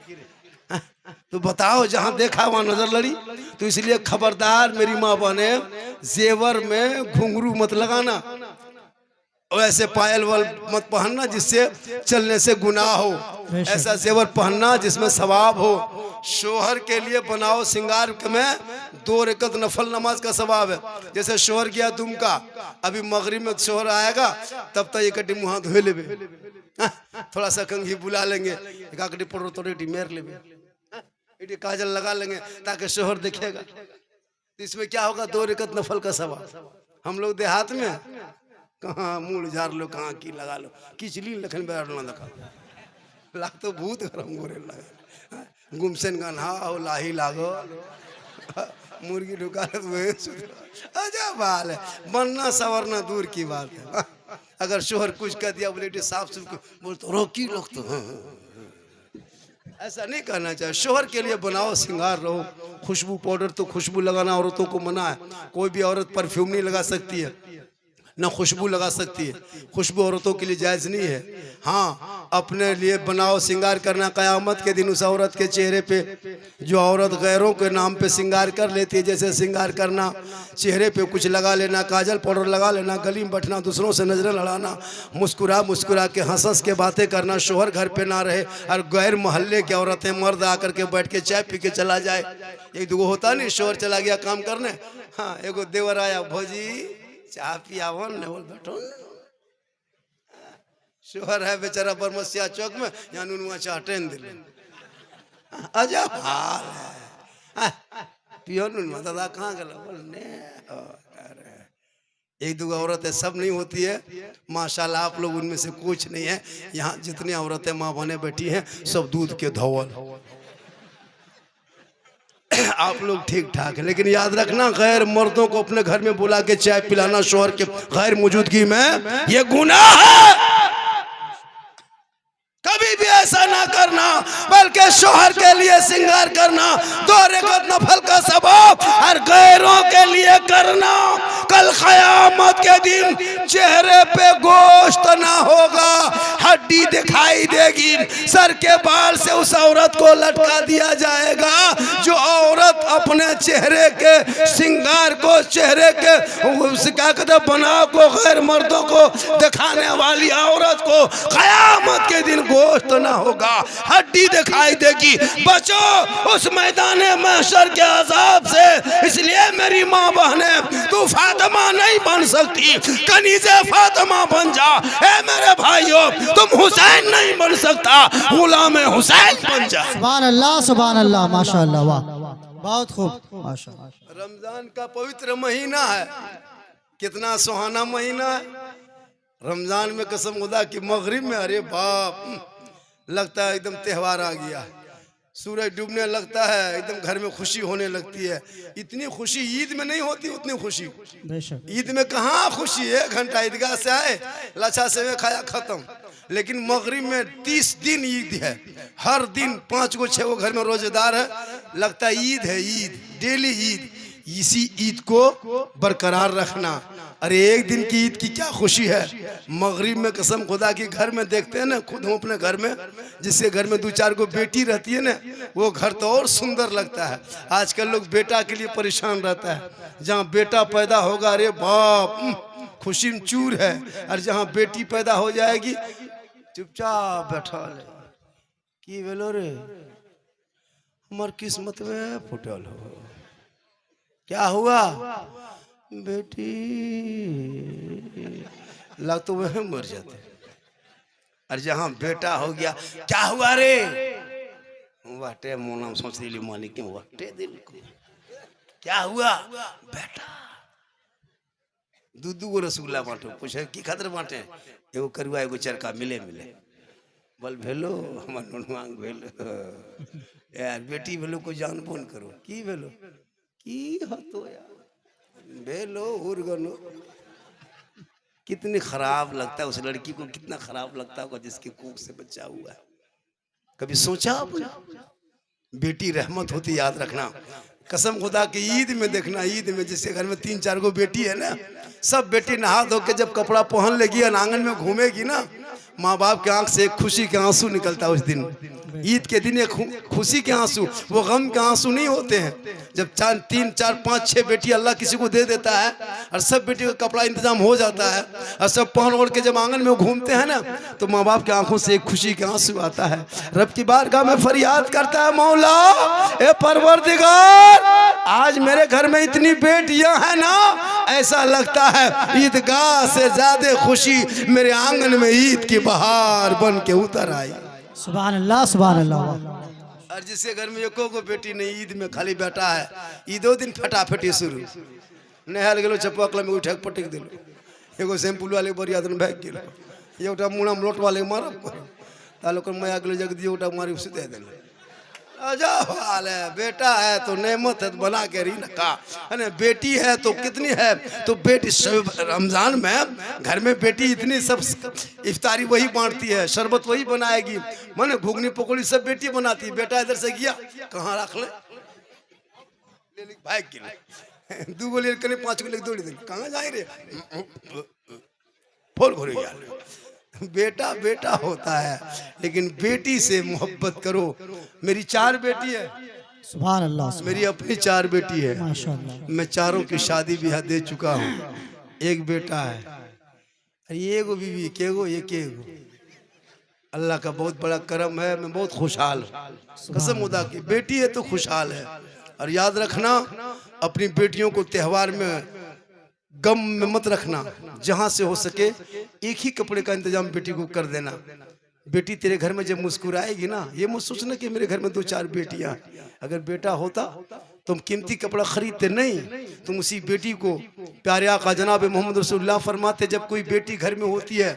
तो बताओ, जहां देखा वहां नजर लड़ी। तो इसलिए खबरदार मेरी माँ बने, जेवर में घुंघरू मत लगाना, और ऐसे पायल वाल मत पहनना जिससे चलने से गुनाह हो, ऐसा जेवर पहनना जिसमें सवाब हो। शोहर के लिए बनाओ श्रृंगार में 2 रकात नफल नमाज का सवाब है। जैसे शोहर गया दुमका, अभी मगरिब में शोहर आएगा, तब तक एक मुँह धोए लेबे, थोड़ा सा कंघी बुला लेंगे, एक पड़ो तो मेर लेबे, काजल लगा लेंगे ताकि शोहर दिखेगा। तो इसमें क्या होगा? 2 रकत नफल का सवाब। हम लोग देहात में कहाँ मुँह झाड़ लो, कहाँ की लगा लो, किचली लखन बैठ ना लगा लाग तो भूत गरम गोरे लगा गुमसन का नहा हो लाही लागो मुर्गी ढुका अच्छा बाल है। बनना सवरना दूर की बात है। अगर शोहर कुछ कह दिया बोले साफ सुफ बोल तो रोकी लोग तो ऐसा नहीं करना चाहिए। शोहर के लिए बनाओ, श्रृंगार रहो। खुशबू पाउडर तो खुशबू लगाना औरतों को मना है। कोई भी औरत परफ्यूम नहीं लगा सकती है, ना खुशबू लगा सकती है। खुशबू औरतों के लिए जायज़ नहीं है। हाँ, अपने लिए बनाओ, श्रृंगार करना। क़यामत के दिन उस औरत के चेहरे पे जो औरत गैरों के नाम पे श्रृंगार कर लेती है, जैसे श्रृंगार करना, चेहरे पे कुछ लगा लेना, काजल पाउडर लगा लेना, गली में बैठना, दूसरों से नजरें लड़ाना, मुस्कुरा मुस्कुरा के हंस हंस के बातें करना, शोहर घर पे ना रहे और गैर मोहल्ले के औरतें मर्द आकर के बैठ के चाय पी के चला जाए। एक दो होता नहीं, शोहर चला गया काम करने, हाँ एगो देवर आया, भौजी चाह पियाओ न, बोल बैठो। शोहर है बेचारा बरमसिया चौक में, यहाँ नुनुआ चाह ट्रेन दिल अजब हाल है। पियो नुनुआ दादा कहाँ गला बोलने। एक दो औरतें सब नहीं होती है माशाल्लाह, आप लोग उनमें से कुछ नहीं है। यहाँ जितनी औरतें माँ बने बैठी हैं सब दूध के धौल आप लोग ठीक ठाक है। लेकिन याद रखना, गैर मर्दों को अपने घर में बुला के चाय पिलाना शोहर के गैर मौजूदगी में ये गुनाह है। कभी भी ऐसा ना करना, बल्कि शोहर के लिए श्रृंगार करना 2 रकत नफल का सवाब और गैरों के लिए करना। कल क़यामत के दिन चेहरे पे गोश्त ना होगा, हड्डी दिखाई देगी। सर के बाल से उस औरत को लटका दिया जाएगा जो औरत अपने चेहरे के श्रृंगार को, चेहरे के क्या कहते बनाव को गैर मर्दों को दिखाने वाली औरत को क़यामत के दिन गोश्त ना होगा, हड्डी दिखाई देगी। बचो उस मैदान महशर के अजाब से। इसलिए मेरी माँ बहने, तू फातिमा नहीं बन सकती, कनीज़े फातिमा बन जा। ए मेरे भाइयों, तुम हुसैन नहीं बन सकता, गुलाम हुसैन बन जा। सुभान अल्लाह, सुभान अल्लाह, माशाअल्लाह, वाह बहुत खूब, माशाअल्लाह। रमजान का पवित्र महीना है, कितना सुहाना महीना है। रमजान में कसम खुदा की मगरिब में, अरे बाप, लगता है एकदम त्यौहार आ गया। सूरज डूबने लगता है, एकदम घर में खुशी होने लगती है। इतनी खुशी ईद में नहीं होती, उतनी खुशी ईद में कहाँ खुशी है। 1 घंटा ईदगाह से आए, लच्छा सेवे खाया, खत्म। लेकिन मगरिब में 30 दिन ईद है, हर दिन 5 गो 6 गो घर में रोजेदार है, लगता है ईद है, ईद डेली ईद। इसी ईद को बरकरार रखना। अरे एक दिन की ईद की क्या खुशी है। मगरिब में कसम खुदा की घर में देखते हैं ना, खुद हम अपने घर में, जिसके घर में 2-4 गो बेटी रहती है ना, वो घर तो और सुंदर लगता है। आजकल लोग बेटा के लिए परेशान रहता है। जहाँ बेटा पैदा होगा, अरे बाप, खुशी में चूर है। और जहाँ बेटी पैदा हो जाएगी, चुपचाप बैठा ले, की बोलो रे हमार किस्मत में फुटल हो, क्या हुआ बेटी, लग तो वह मर जाते। और जहाँ बेटा हो गया, क्या हुआ रे, वाटे मोना सोच रही मालिक के वाटे दिल को, क्या हुआ बेटा। 2 गो रसगुल्ला बांटो, पूछे की खातिर बांटे, एगो करुआ एगो चरका मिले मिले, बोल भेलो हमार नोनवांग भेलो यार, बेटी भेलो को जान फोन करो, की भेलो की हतो यार, भेलो उर्गनो। कितनी खराब लगता है उस लड़की को, कितना खराब लगता होगा जिसके कोख से बच्चा हुआ है। कभी सोचा आपने? बेटी रहमत होती, याद रखना। कसम खुदा की ईद में देखना, ईद में जिसके घर में 3-4 गो बेटी है ना, सब बेटी नहा धो के जब कपड़ा पहन लेगी और आंगन में घूमेगी ना, माँ बाप के आंख से एक खुशी के आंसू निकलता है उस दिन। ईद के दिन एक खुशी के आंसू, वो गम के आंसू नहीं होते हैं। जब 3, 4, 5, 6 बेटी अल्लाह किसी को दे देता है और सब बेटी का कपड़ा इंतजाम हो जाता है और सब पहन ओढ़ के जब आंगन में घूमते हैं ना, तो माँ बाप के आंखों से एक खुशी के आंसू आता है। रब की बारगाह में फरियाद करता है, मौला ए परवरदिगार, आज मेरे घर में इतनी बेटियां हैं ना, ऐसा लगता है ईदगाह से ज्यादा खुशी मेरे आंगन में ईद की बहार बन के उतर आई। सुभान अल्लाह, सुभान अल्लाह। और जिसके घर में एको को बेटी नहीं, ईद में खाली बेटा है, ईदो दिन फटाफटी शुरू। नहाल गेलो चप्पा कल में उठा पटक दिलो, एगो सैंपल वाले बरिया दिन भाग गेलो, एगोटा मुड़ा में लोट वाले मारब तालो कर मैं अगले जग दियो उठा मारी उसे दे देलो। अजब हाल है, बेटा है तो नेमत है तो बना के री का, है बेटी है तो कितनी है, तो बेटी रमजान में घर में बेटी इतनी सब इफ्तारी वही बांटती है, शरबत वही बनाएगी, माने घुगनी पकौड़ी सब बेटी बनाती है। बेटा इधर से गया कहाँ रख ले भाई के दू गो ले कने 5 गो ले दौड़ी दे कहाँ जाए रे फोल घोरे यार। बेटा बेटा होता है, लेकिन बेटी से मोहब्बत करो। मेरी 4 बेटी है, सुभान अल्लाह, मेरी अपनी 4 बेटी है, माशाअल्लाह। मैं चारों की शादी ब्याह दे चुका हूँ। एक बेटा है, ये गो बीवी केगो ये केगो। अल्लाह का बहुत बड़ा करम है, मैं बहुत खुशहाल हूँ कसम खुदा की। बेटी है तो खुशहाल है। और याद रखना अपनी बेटियों को त्योहार में गम में मत रखना, जहां से हो सके एक ही कपड़े का इंतजाम बेटी को कर देना। बेटी तेरे घर में जब मुस्कुराएगी ना, ये मत सोचना कि मेरे घर में 2-4 बेटियां, अगर बेटा होता तुम कीमती कपड़ा खरीदते नहीं, तुम उसी बेटी को प्यारे आका जनाब मोहम्मद रसूलुल्लाह फरमाते जब कोई बेटी घर में होती है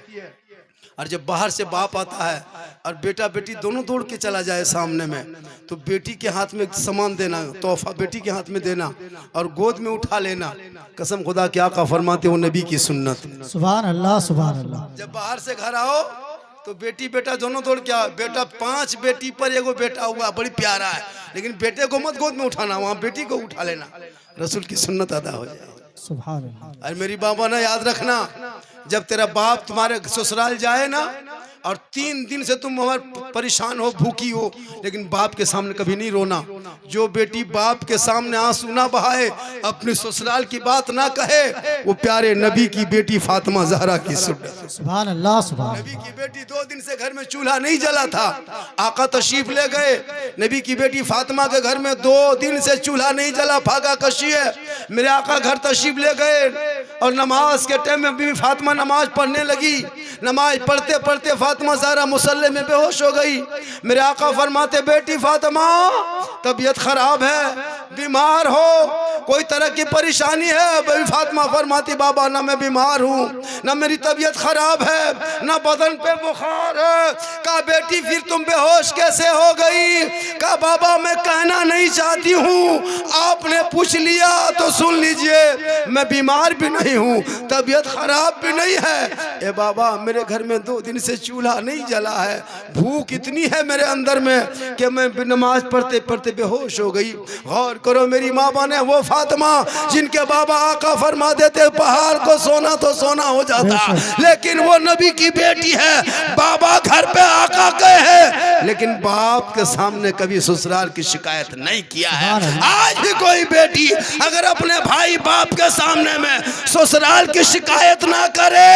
और जब बाहर से बाप आता है और बेटा बेटी दोनों दौड़ के चला जाए सामने में, तो बेटी के हाथ में सामान देना, तोहफा बेटी के हाथ में देना और गोद में उठा लेना। कसम खुदा के आका फरमाते हो नबी की सुन्नत। सुभान अल्लाह, सुभान अल्लाह। जब बाहर से घर आओ तो बेटी बेटा दोनों दौड़ के आओ। बेटा 5 बेटी पर एगो बेटा हुआ बड़ी प्यारा है, लेकिन बेटे को मत गोद में उठाना, वहाँ बेटी को उठा लेना, रसूल की सुन्नत अदा हो जाए। सुभान अल्लाह। और मेरी बाबा ना याद रखना, जब तेरा बाप तुम्हारे ससुराल जाए ना और 3 दिन से तुम परेशान हो भूखी हो, लेकिन बाप के सामने कभी नहीं रोना। जो बेटी बाप के सामने आंसू ना बहाए, अपने ससुराल की बात ना कहे, वो प्यारे नबी की बेटी फातिमा ज़हरा की सुन्नत। सुभान अल्लाह, सुभान नबी की बेटी 2 दिन से घर में चूल्हा नहीं जला था, आका तशरीफ ले गए, नबी की बेटी फातिमा के घर में 2 दिन से चूल्हा नहीं जला, भागा कशी है। मेरे आका घर तशरीफ ले गए और नमाज के टाइम में बीवी फातिमा नमाज पढ़ने लगी। नमाज पढ़ते पढ़ते फातिमा ज़हरा मुसल्ले में बेहोश हो गई। मेरे आका फरमाते बेटी फातिमा तबीयत खराब है, बीमार हो, कोई तरह की परेशानी है? बेबी फातिमा फरमाती बाबा ना मैं बीमार हूँ, ना मेरी तबीयत खराब है, ना बदन पे बुखार है। कहा बेटी फिर तुम बेहोश कैसे हो गई? कहा बाबा मैं कहना नहीं चाहती हूँ, आपने पूछ लिया तो सुन लीजिए, मैं बीमार भी नहीं हूँ, तबीयत खराब भी नहीं है। ए बाबा मेरे घर में 2 दिन से चूल्हा नहीं जला है, भूख इतनी है मेरे अंदर में कि मैं नमाज पढ़ते पढ़ते बेहोश हो गई। गौर करो मेरी माँ बने वो फातिमा जिनके बाबा आका फरमा देते पहाड़ को सोना तो सोना हो जाता, लेकिन वो नबी की बेटी है, बाबा घर पे आका गए हैं, लेकिन बाप के सामने कभी ससुराल की शिकायत नहीं किया है। आज भी कोई बेटी अगर अपने भाई बाप के सामने में ससुराल की शिकायत ना करे,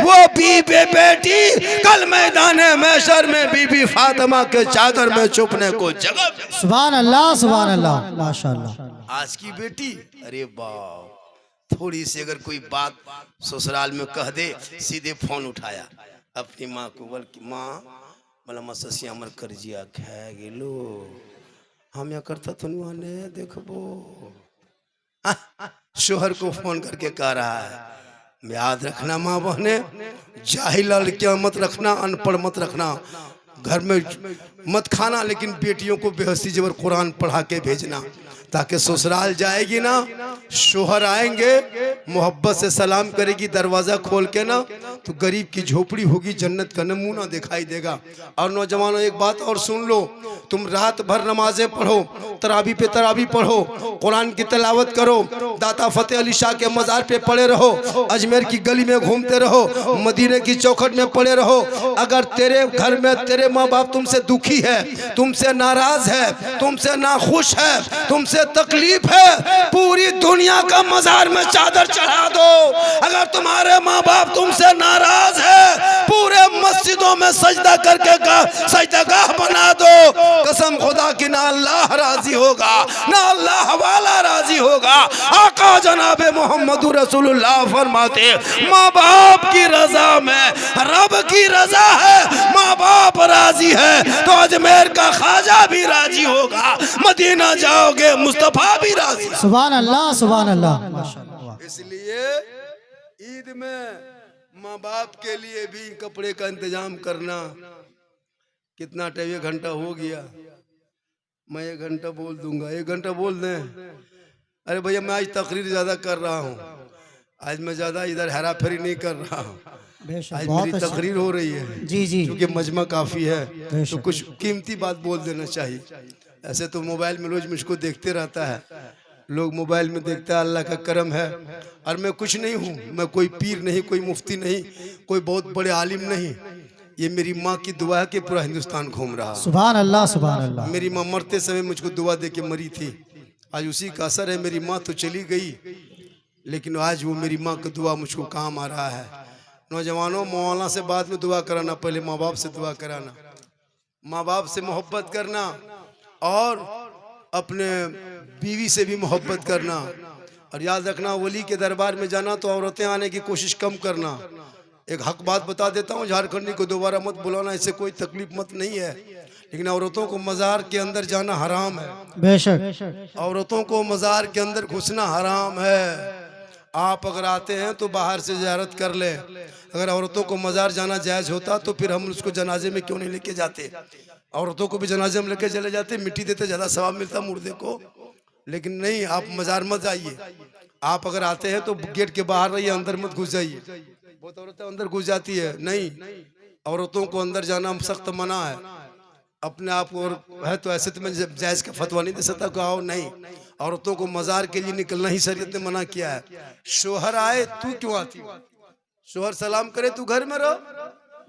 वो बीबी बेटी कल मैदान महशर में बीबी फातिमा के चादर में छुपने को जगह। सुभान अल्लाह, सुभान अल्लाह, माशाअल्लाह। आज की बेटी अरे बाप, थोड़ी सी अगर कोई बात ससुराल में कह दे, सीधे फोन उठाया अपनी माँ को, बोल की माँ मला मससी हमर कर्जिया खा गेलो, हम या करता तो नहीं देखबो। शोहर को फोन करके कह रहा है। याद रखना माँ बहने, जाहिल लड़कियां मत रखना, अनपढ़ मत रखना, घर में मत खाना, लेकिन बेटियों को बेहसी जबर कुरान पढ़ा के भेजना, ताकि ससुराल जाएगी ना, शोहर आएंगे मोहब्बत से सलाम करेगी, दरवाज़ा खोल के ना तो गरीब की झोपड़ी होगी, जन्नत का नमूना दिखाई देगा। और नौजवानों एक बात और सुन लो, तुम रात भर नमाजें पढ़ो, तरावी पे तरावी पढ़ो, कुरान की तिलावत करो, दाता फतेह अली शाह के मज़ार पे पड़े रहो, अजमेर की गली में घूमते रहो, मदीने की चौखट में पड़े रहो। अगर तेरे घर में तेरे माँ बाप तुमसे दुखी है, तुमसे नाराज है, तुमसे नाखुश है, तुमसे तकलीफ है, पूरी दुनिया का मज़ार में चादर चढ़ा दो। अगर तुम्हारे माँ बाप तुमसे नाराज है, पूरे मस्जिदों में सजदा करके सजदागाह बना दो। कसम खुदा की ना अल्लाह राजी होगा ना अल्लाह वाला राजी होगा। आका जनाब मोहम्मद रसूलुल्लाह फरमाते माँ बाप की रजा में रब की रजा है, माँ बाप राजी है तो अजमेर का ख्वाजा भी राजी होगा, मदीना जाओगे मुस्तफा भी राजी। सुभान अल्लाह सुभान अल्लाह माशाअल्लाह। इसलिए ईद में माँ बाप के लिए भी कपड़े का इंतजाम करना। कितना टाइम, 1 घंटा हो गया, मैं 1 घंटा बोल दूंगा, 1 घंटा बोल दें। अरे भैया मैं आज तकरीर ज्यादा कर रहा हूँ, आज मैं ज्यादा इधर हेरा फेरी नहीं कर रहा हूँ, आज मेरी तकरीर हो रही है जी जी, क्योंकि मजमा काफी है तो कुछ कीमती बात बोल देना चाहिए। ऐसे तो मोबाइल में रोज मुझको देखते रहता है, लोग मोबाइल में देखता है, अल्लाह का करम है। और मैं कुछ नहीं हूँ, मैं कोई पीर नहीं, कोई मुफ्ती नहीं, कोई बहुत बड़े आलिम नहीं, ये मेरी माँ की दुआ है कि पूरा हिंदुस्तान घूम रहा। सुभान अल्लाह सुभान अल्लाह। मेरी माँ मरते समय मुझको दुआ दे के मरी थी, आज उसी का असर है। मेरी माँ तो चली गई लेकिन आज वो मेरी माँ का दुआ मुझको काम आ रहा है। नौजवानों, मौलाना से बाद में दुआ कराना, पहले माँ बाप से दुआ कराना, माँ बाप से मोहब्बत करना और अपने बीवी से भी मोहब्बत करना। और याद रखना, वली के दरबार में जाना तो औरतें आने की कोशिश कम करना। एक हक बात बता देता हूँ, झारखंडी को दोबारा मत बुलाना, इससे कोई तकलीफ मत नहीं है, लेकिन औरतों को मज़ार के अंदर जाना हराम है। बेशक औरतों को मज़ार के अंदर घुसना हराम है। आप अगर आते हैं तो बाहर से ज़ियारत कर ले। अगर औरतों को मज़ार जाना जायज़ होता तो फिर हम उसको जनाजे में क्यों नहीं लेके जाते? औरतों को भी जनाजे में लेके चले जाते, मिट्टी देते, ज़्यादा सवाब मिलता मुर्दे को। लेकिन नहीं, आप मज़ार मत जाइए। आप अगर आते हैं तो गेट के बाहर रहिए, अंदर मत घुस जाइए। बहुत औरतें अंदर घुस जाती है, नहीं, औरतों को अंदर जाना सख्त मना है। अपने आप को है तो ऐसे तो मैं जायज़ का फतवा नहीं दे सकता कि आओ, नहीं, औरतों को मज़ार के लिए निकलना ही शरीयत ने मना किया है। शोहर आए तू क्यों आती हो? शोहर सलाम करे तू घर में रहो,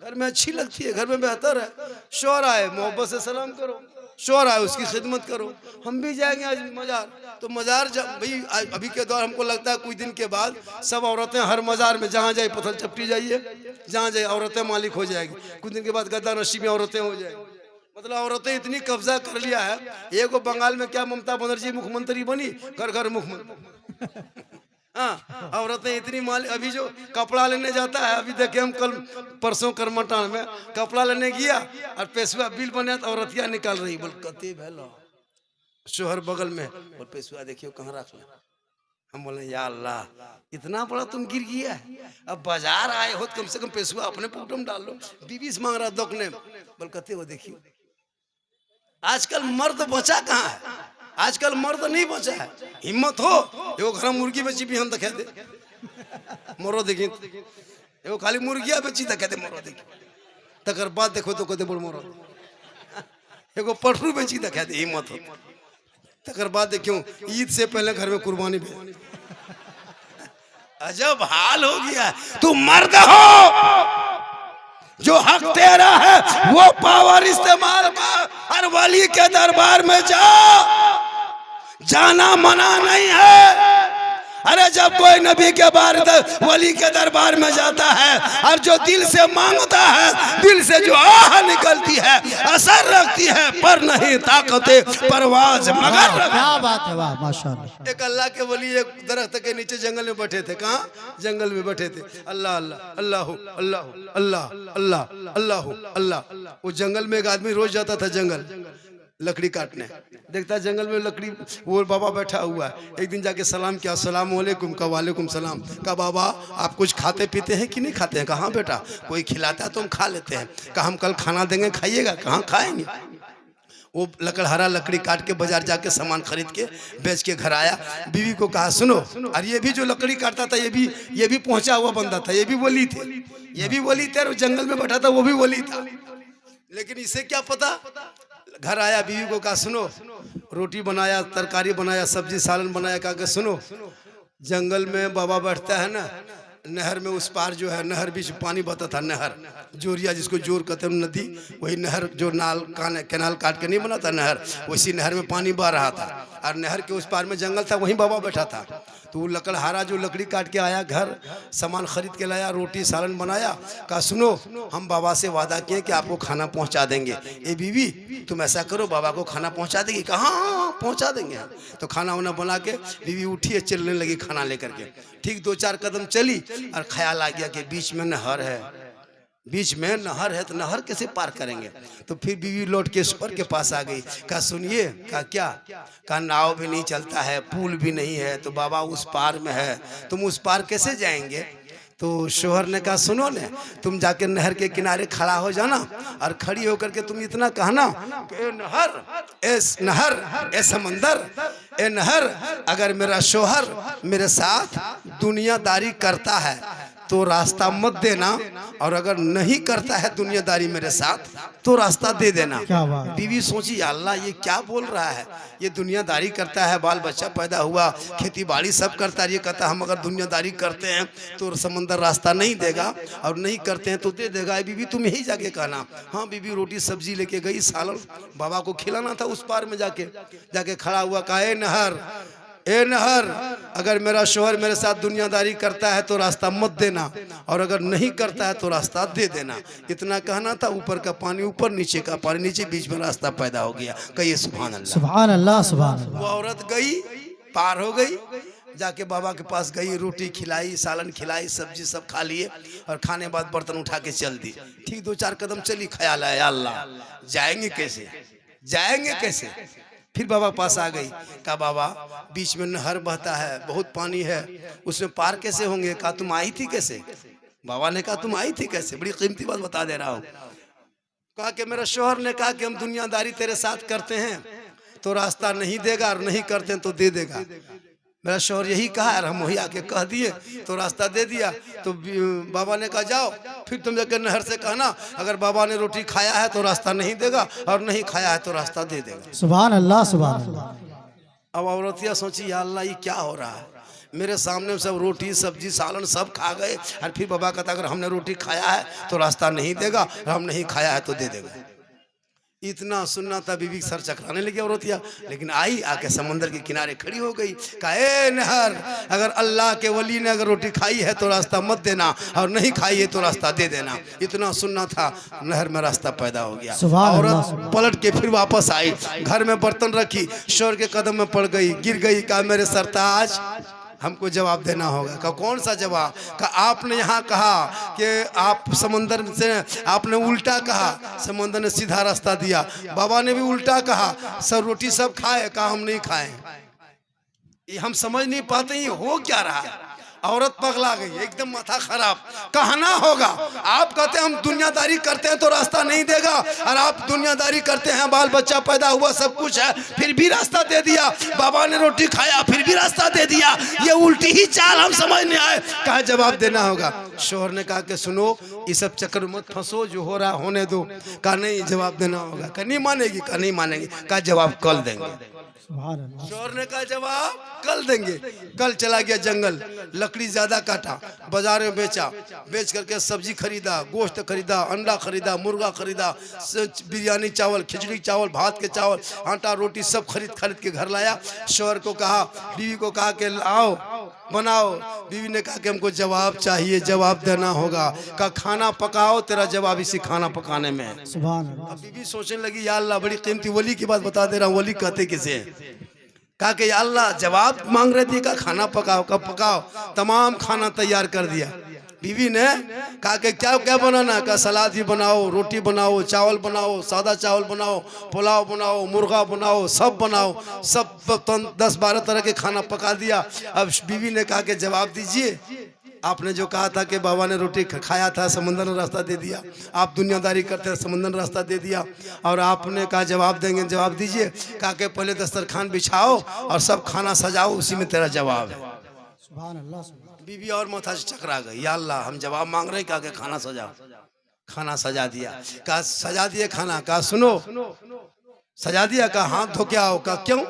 घर में अच्छी लगती है, घर में बेहतर है। शोहर आए मोहब्बत से सलाम करो, शोहर आए उसकी खिदमत करो। हम भी जाएंगे आज मज़ार, तो मज़ार भाई अभी के दौर हमको लगता है कुछ दिन के बाद सब औरतें हर मज़ार में जहाँ जाए पत्थर चपटी जाइए, जहाँ जाए औरतें मालिक हो जाएगी। कुछ दिन के बाद गद्दा नशी में औरतें हो जाएगी। मतलब औरतें इतनी कब्जा कर लिया है। एक बंगाल में क्या ममता बनर्जी मुख्यमंत्री बनी, घर घर मुख्यमंत्री। हाँ, औरतें इतनी माल। अभी जो कपड़ा लेने जाता है, अभी देखे हम कल परसों करमटान में कपड़ा लेने गया और पेशवा बिल बने तो औरतियाँ निकाल रही, बोल कते भैलो शोहर बगल में, बोल पेशवा देखियो कहाँ रख ले। हम बोले या अल्लाह, इतना बड़ा तुम गिर गया है, अब बाजार आए हो तो कम से कम पेशवा अपने पोटो में डाल लो। बीबी से मांग रहा दोकने, बोल कते वो देखियो। आजकल मर्द बचा कहाँ है? आजकल मर्द नहीं बचा है। हिम्मत हो एगो घर मुर्गी बेची भी हम दिखा दे, मोरो देखी एगो खाली मुर्गिया बेची दिखा दे, मोरो देखी, तकर बाद देखो तो कहते बोल मोरो। एगो पटरू बेची दिखा दे, हिम्मत हो, तकर बाद देखियो ईद से पहले घर में कुर्बानी भी। अजब हाल हो गया। तू मर्द हो, जो हक तेरा है वो पावर इस्तेमाल कर, हर वली के दरबार में जा, जाना मना नहीं है। अरे जब कोई नबी के वली के दरबार में जाता है और जो दिल से मांगता है, दिल से जो आह निकलती है, असर रखती है, पर नहीं ताकते परवाज मगर। क्या बात है, वाह माशाअल्लाह। एक अल्लाह के वली एक दरख्त के नीचे जंगल में बैठे थे। कहाँ? जंगल में बैठे थे। अल्लाह अल्लाह अल्लाह अल्लाह अल्लाह अल्लाह अल्लाह अल्लाह। वो जंगल में एक आदमी रोज जाता था जंगल लकड़ी काटने, देखता है जंगल में लकड़ी, वो बाबा बैठा हुआ है। एक दिन जाके सलाम किया, अस्सलाम वालेकुम। का वालेकुम सलाम। का बाबा आप कुछ खाते पीते हैं कि नहीं खाते हैं? कहाँ बेटा, कोई खिलाता है तो हम खा लेते हैं। कहा हम कल खाना देंगे, खाइएगा। कहाँ खाएंगे? वो लकड़हारा लकड़ी काट के बाजार जाके सामान खरीद के बेच के घर आया। बीवी को कहा सुनो, और ये भी जो लकड़ी काटता था ये भी पहुंचा हुआ बंदा था, ये भी वली थे, ये भी वली थे, और जंगल में बैठा था वो भी वली था। लेकिन इसे क्या पता। घर आया, बीवी को कहा सुनो, रोटी बनाया, तरकारी बनाया, सब्जी सालन बनाया। कहा कि सुनो, जंगल में बाबा बैठता है ना, नहर में उस पार जो है, नहर बीच पानी बहता था, नहर जोरिया जिसको जोर कहते हैं, नदी, वही नहर जो नाल कैनाल काट के नहीं बना था नहर, वैसी नहर में पानी बह रहा था। और नहर के उस पार में जंगल था, वहीं बाबा बैठा था। तो वो लकड़हारा जो लकड़ी काट के आया, घर सामान खरीद के लाया, रोटी सालन बनाया, कहा सुनो हम बाबा से वादा किए कि आपको खाना पहुंचा देंगे। ए बीवी तुम ऐसा करो, बाबा को खाना पहुंचा देगी? कहा हाँ पहुंचा देंगे। तो खाना वाना बना के बीवी उठी है, चलने लगी खाना लेकर के। ठीक 2-4 कदम चली और ख्याल आ गया कि बीच में नहर है, बीच में नहर है, तो नहर कैसे पार करेंगे? तो फिर बीवी लौट के शोहर के पास आ गई। कहा सुनिए। कहा क्या? कहा नाव भी नहीं चलता है, पुल भी नहीं है, तो बाबा उस पार में है, तुम उस पार कैसे जाएंगे? तो शोहर ने कहा सुनो ने, तुम जाके नहर के किनारे खड़ा हो जाना और खड़ी होकर के तुम इतना कहना कि ए नहर, ए समंदर, ए नहर, अगर मेरा शोहर मेरे साथ दुनियादारी करता है तो रास्ता मत देना, और अगर नहीं करता है दुनियादारी मेरे साथ तो रास्ता दे देना। बीवी सोची अल्लाह ये क्या बोल रहा है, ये दुनियादारी करता है, बाल बच्चा पैदा हुआ, खेती बाड़ी सब करता है, ये कहता हम अगर दुनियादारी करते हैं तो समंदर रास्ता नहीं देगा, और नहीं करते हैं तो दे देगा। बीवी तुम यही जाके कहना। हाँ बीवी रोटी सब्जी लेके गई, सालन बाबा को खिलाना था उस पार में जाके खड़ा हुआ। कहा ए नहर, अगर मेरा शोहर मेरे साथ दुनियादारी करता है तो रास्ता मत देना, और अगर नहीं करता है तो रास्ता दे देना। इतना कहना था, ऊपर का पानी ऊपर, नीचे का पानी नीचे, बीच में रास्ता पैदा हो गया। कहिए सुभान अल्लाह। सुभान अल्लाह, सुभान अल्लाह। वो औरत गई, पार हो गई, जाके बाबा के पास गई, रोटी खिलाई, सालन खिलाई, सब्जी सब खा लिए, और खाने बाद बर्तन उठा के चल दी। ठीक 2-4 कदम चली, ख्याल आया अल्लाह जाएंगे कैसे, जाएंगे कैसे? फिर बाबा पास आ गई। कहा बाबा बीच में नहर बहता है, बहुत पानी है, उसमें पार कैसे होंगे? कहा तुम आई थी कैसे? बाबा ने कहा तुम आई थी कैसे? बड़ी कीमती बात बता दे रहा हूँ। कहा कि मेरा शोहर ने कहा कि हम दुनियादारी तेरे साथ करते हैं तो रास्ता नहीं देगा, और नहीं करते हैं तो दे देगा। मेरा शोहर यही कहा, और हम वही आके कह दिए तो रास्ता दे दिया। तो बाबा ने कहा जाओ, फिर तुम जाकर नहर से कहना अगर बाबा ने रोटी खाया है तो रास्ता नहीं देगा, और नहीं खाया है तो रास्ता दे देगा। सुभान अल्लाह, सुभान अल्लाह। अब औरतिया सोची या अल्लाह ये क्या हो रहा है, मेरे सामने सब रोटी सब्जी सालन सब खा गए, और फिर बाबा कहता अगर हमने रोटी खाया है तो रास्ता नहीं देगा, और हम नहीं खाया है तो दे देगा। इतना सुनना था, बीवी सर चकराने लगी औरतिया, लेकिन आई, आके समंदर के किनारे खड़ी हो गई। कहा ए नहर, अगर अल्लाह के वली ने अगर रोटी खाई है तो रास्ता मत देना, और नहीं खाई है तो रास्ता दे देना। इतना सुनना था, नहर में रास्ता पैदा हो गया। औरत पलट के फिर वापस आई, घर में बर्तन रखी, शोहर के कदम में पड़ गई, गिर गई। कहा मेरे सरताज हमको जवाब देना होगा। कहा कौन सा जवाब? कहा आपने यहाँ कहा कि आप समंदर से, आपने उल्टा कहा, समंदर ने सीधा रास्ता दिया। बाबा ने भी उल्टा कहा, सब रोटी सब खाए, कहा हम नहीं खाए। ये हम समझ नहीं पाते ये हो क्या रहा है। औरत पगला गई, एकदम माथा खराब। कहना होगा, आप कहते हैं हम दुनियादारी करते हैं तो रास्ता नहीं देगा, और आप दुनियादारी करते हैं, बाल बच्चा पैदा हुआ सब कुछ है, फिर भी रास्ता दे दिया। बाबा ने रोटी खाया, फिर भी रास्ता दे दिया। ये उल्टी ही चाल हम समझ नहीं आए। कहा जवाब देना होगा। शोहर ने कहा कि सुनो ये सब चक्कर मत फंसो, जो हो रहा होने दो। कहा नहीं जवाब देना होगा। कहा नहीं मानेगी? कहा नहीं मानेगी। कहा जवाब कल देंगे। शोहर ने कहा जवाब कल देंगे। कल चला गया जंगल, लकड़ी ज्यादा काटा, बाजार में बेचा, बेच करके सब्जी खरीदा, गोश्त खरीदा, अंडा खरीदा, मुर्गा खरीदा, बिरयानी चावल, खिचड़ी चावल, भात के चावल, आटा रोटी सब खरीद के घर लाया। शोहर को कहा, बीवी को कहा कि आओ बनाओ। बीवी ने कहा कि हमको जवाब चाहिए, जवाब देना होगा। कहा खाना पकाओ, तेरा जवाब इसी खाना पकाने में है। सुभान अल्लाह। अब बीवी सोचने लगी या अल्लाह बड़ी कीमती वली की बात बता दे रहा हूँ, वली कहते किसे? कहा कि या अल्लाह जवाब मांग रहे थे, का खाना पकाओ। कब पकाओ? तमाम खाना तैयार कर दिया। बीवी ने कहा कि क्या क्या बनाना? का सलाद ही बनाओ, रोटी बनाओ, चावल बनाओ, सादा चावल बनाओ, पुलाव बनाओ, मुर्गा बनाओ, सब बनाओ। सब 10-12 तरह के खाना पका दिया। अब बीवी ने कहा कि जवाब दीजिए, आपने जो कहा था कि बाबा ने रोटी खाया था, समंदर ने रास्ता दे दिया, आप दुनियादारी करते हैं, समंदर ने रास्ता दे दिया, और आपने कहा जवाब देंगे, जवाब दीजिए। कहा कि पहले दस्तरखान बिछाओ और सब खाना सजाओ, उसी में तेरा जवाब है। सुभान अल्लाह। बीवी और माथा से चकरा गई, या अल्लाह हम जवाब मांग रहे हैं। कहा कि खाना सजाओ। खाना सजा दिया। कहा सजा दिए खाना। कहा सुनो सजा दिया। कहा हाथ धो के आओ। कहा क्यों?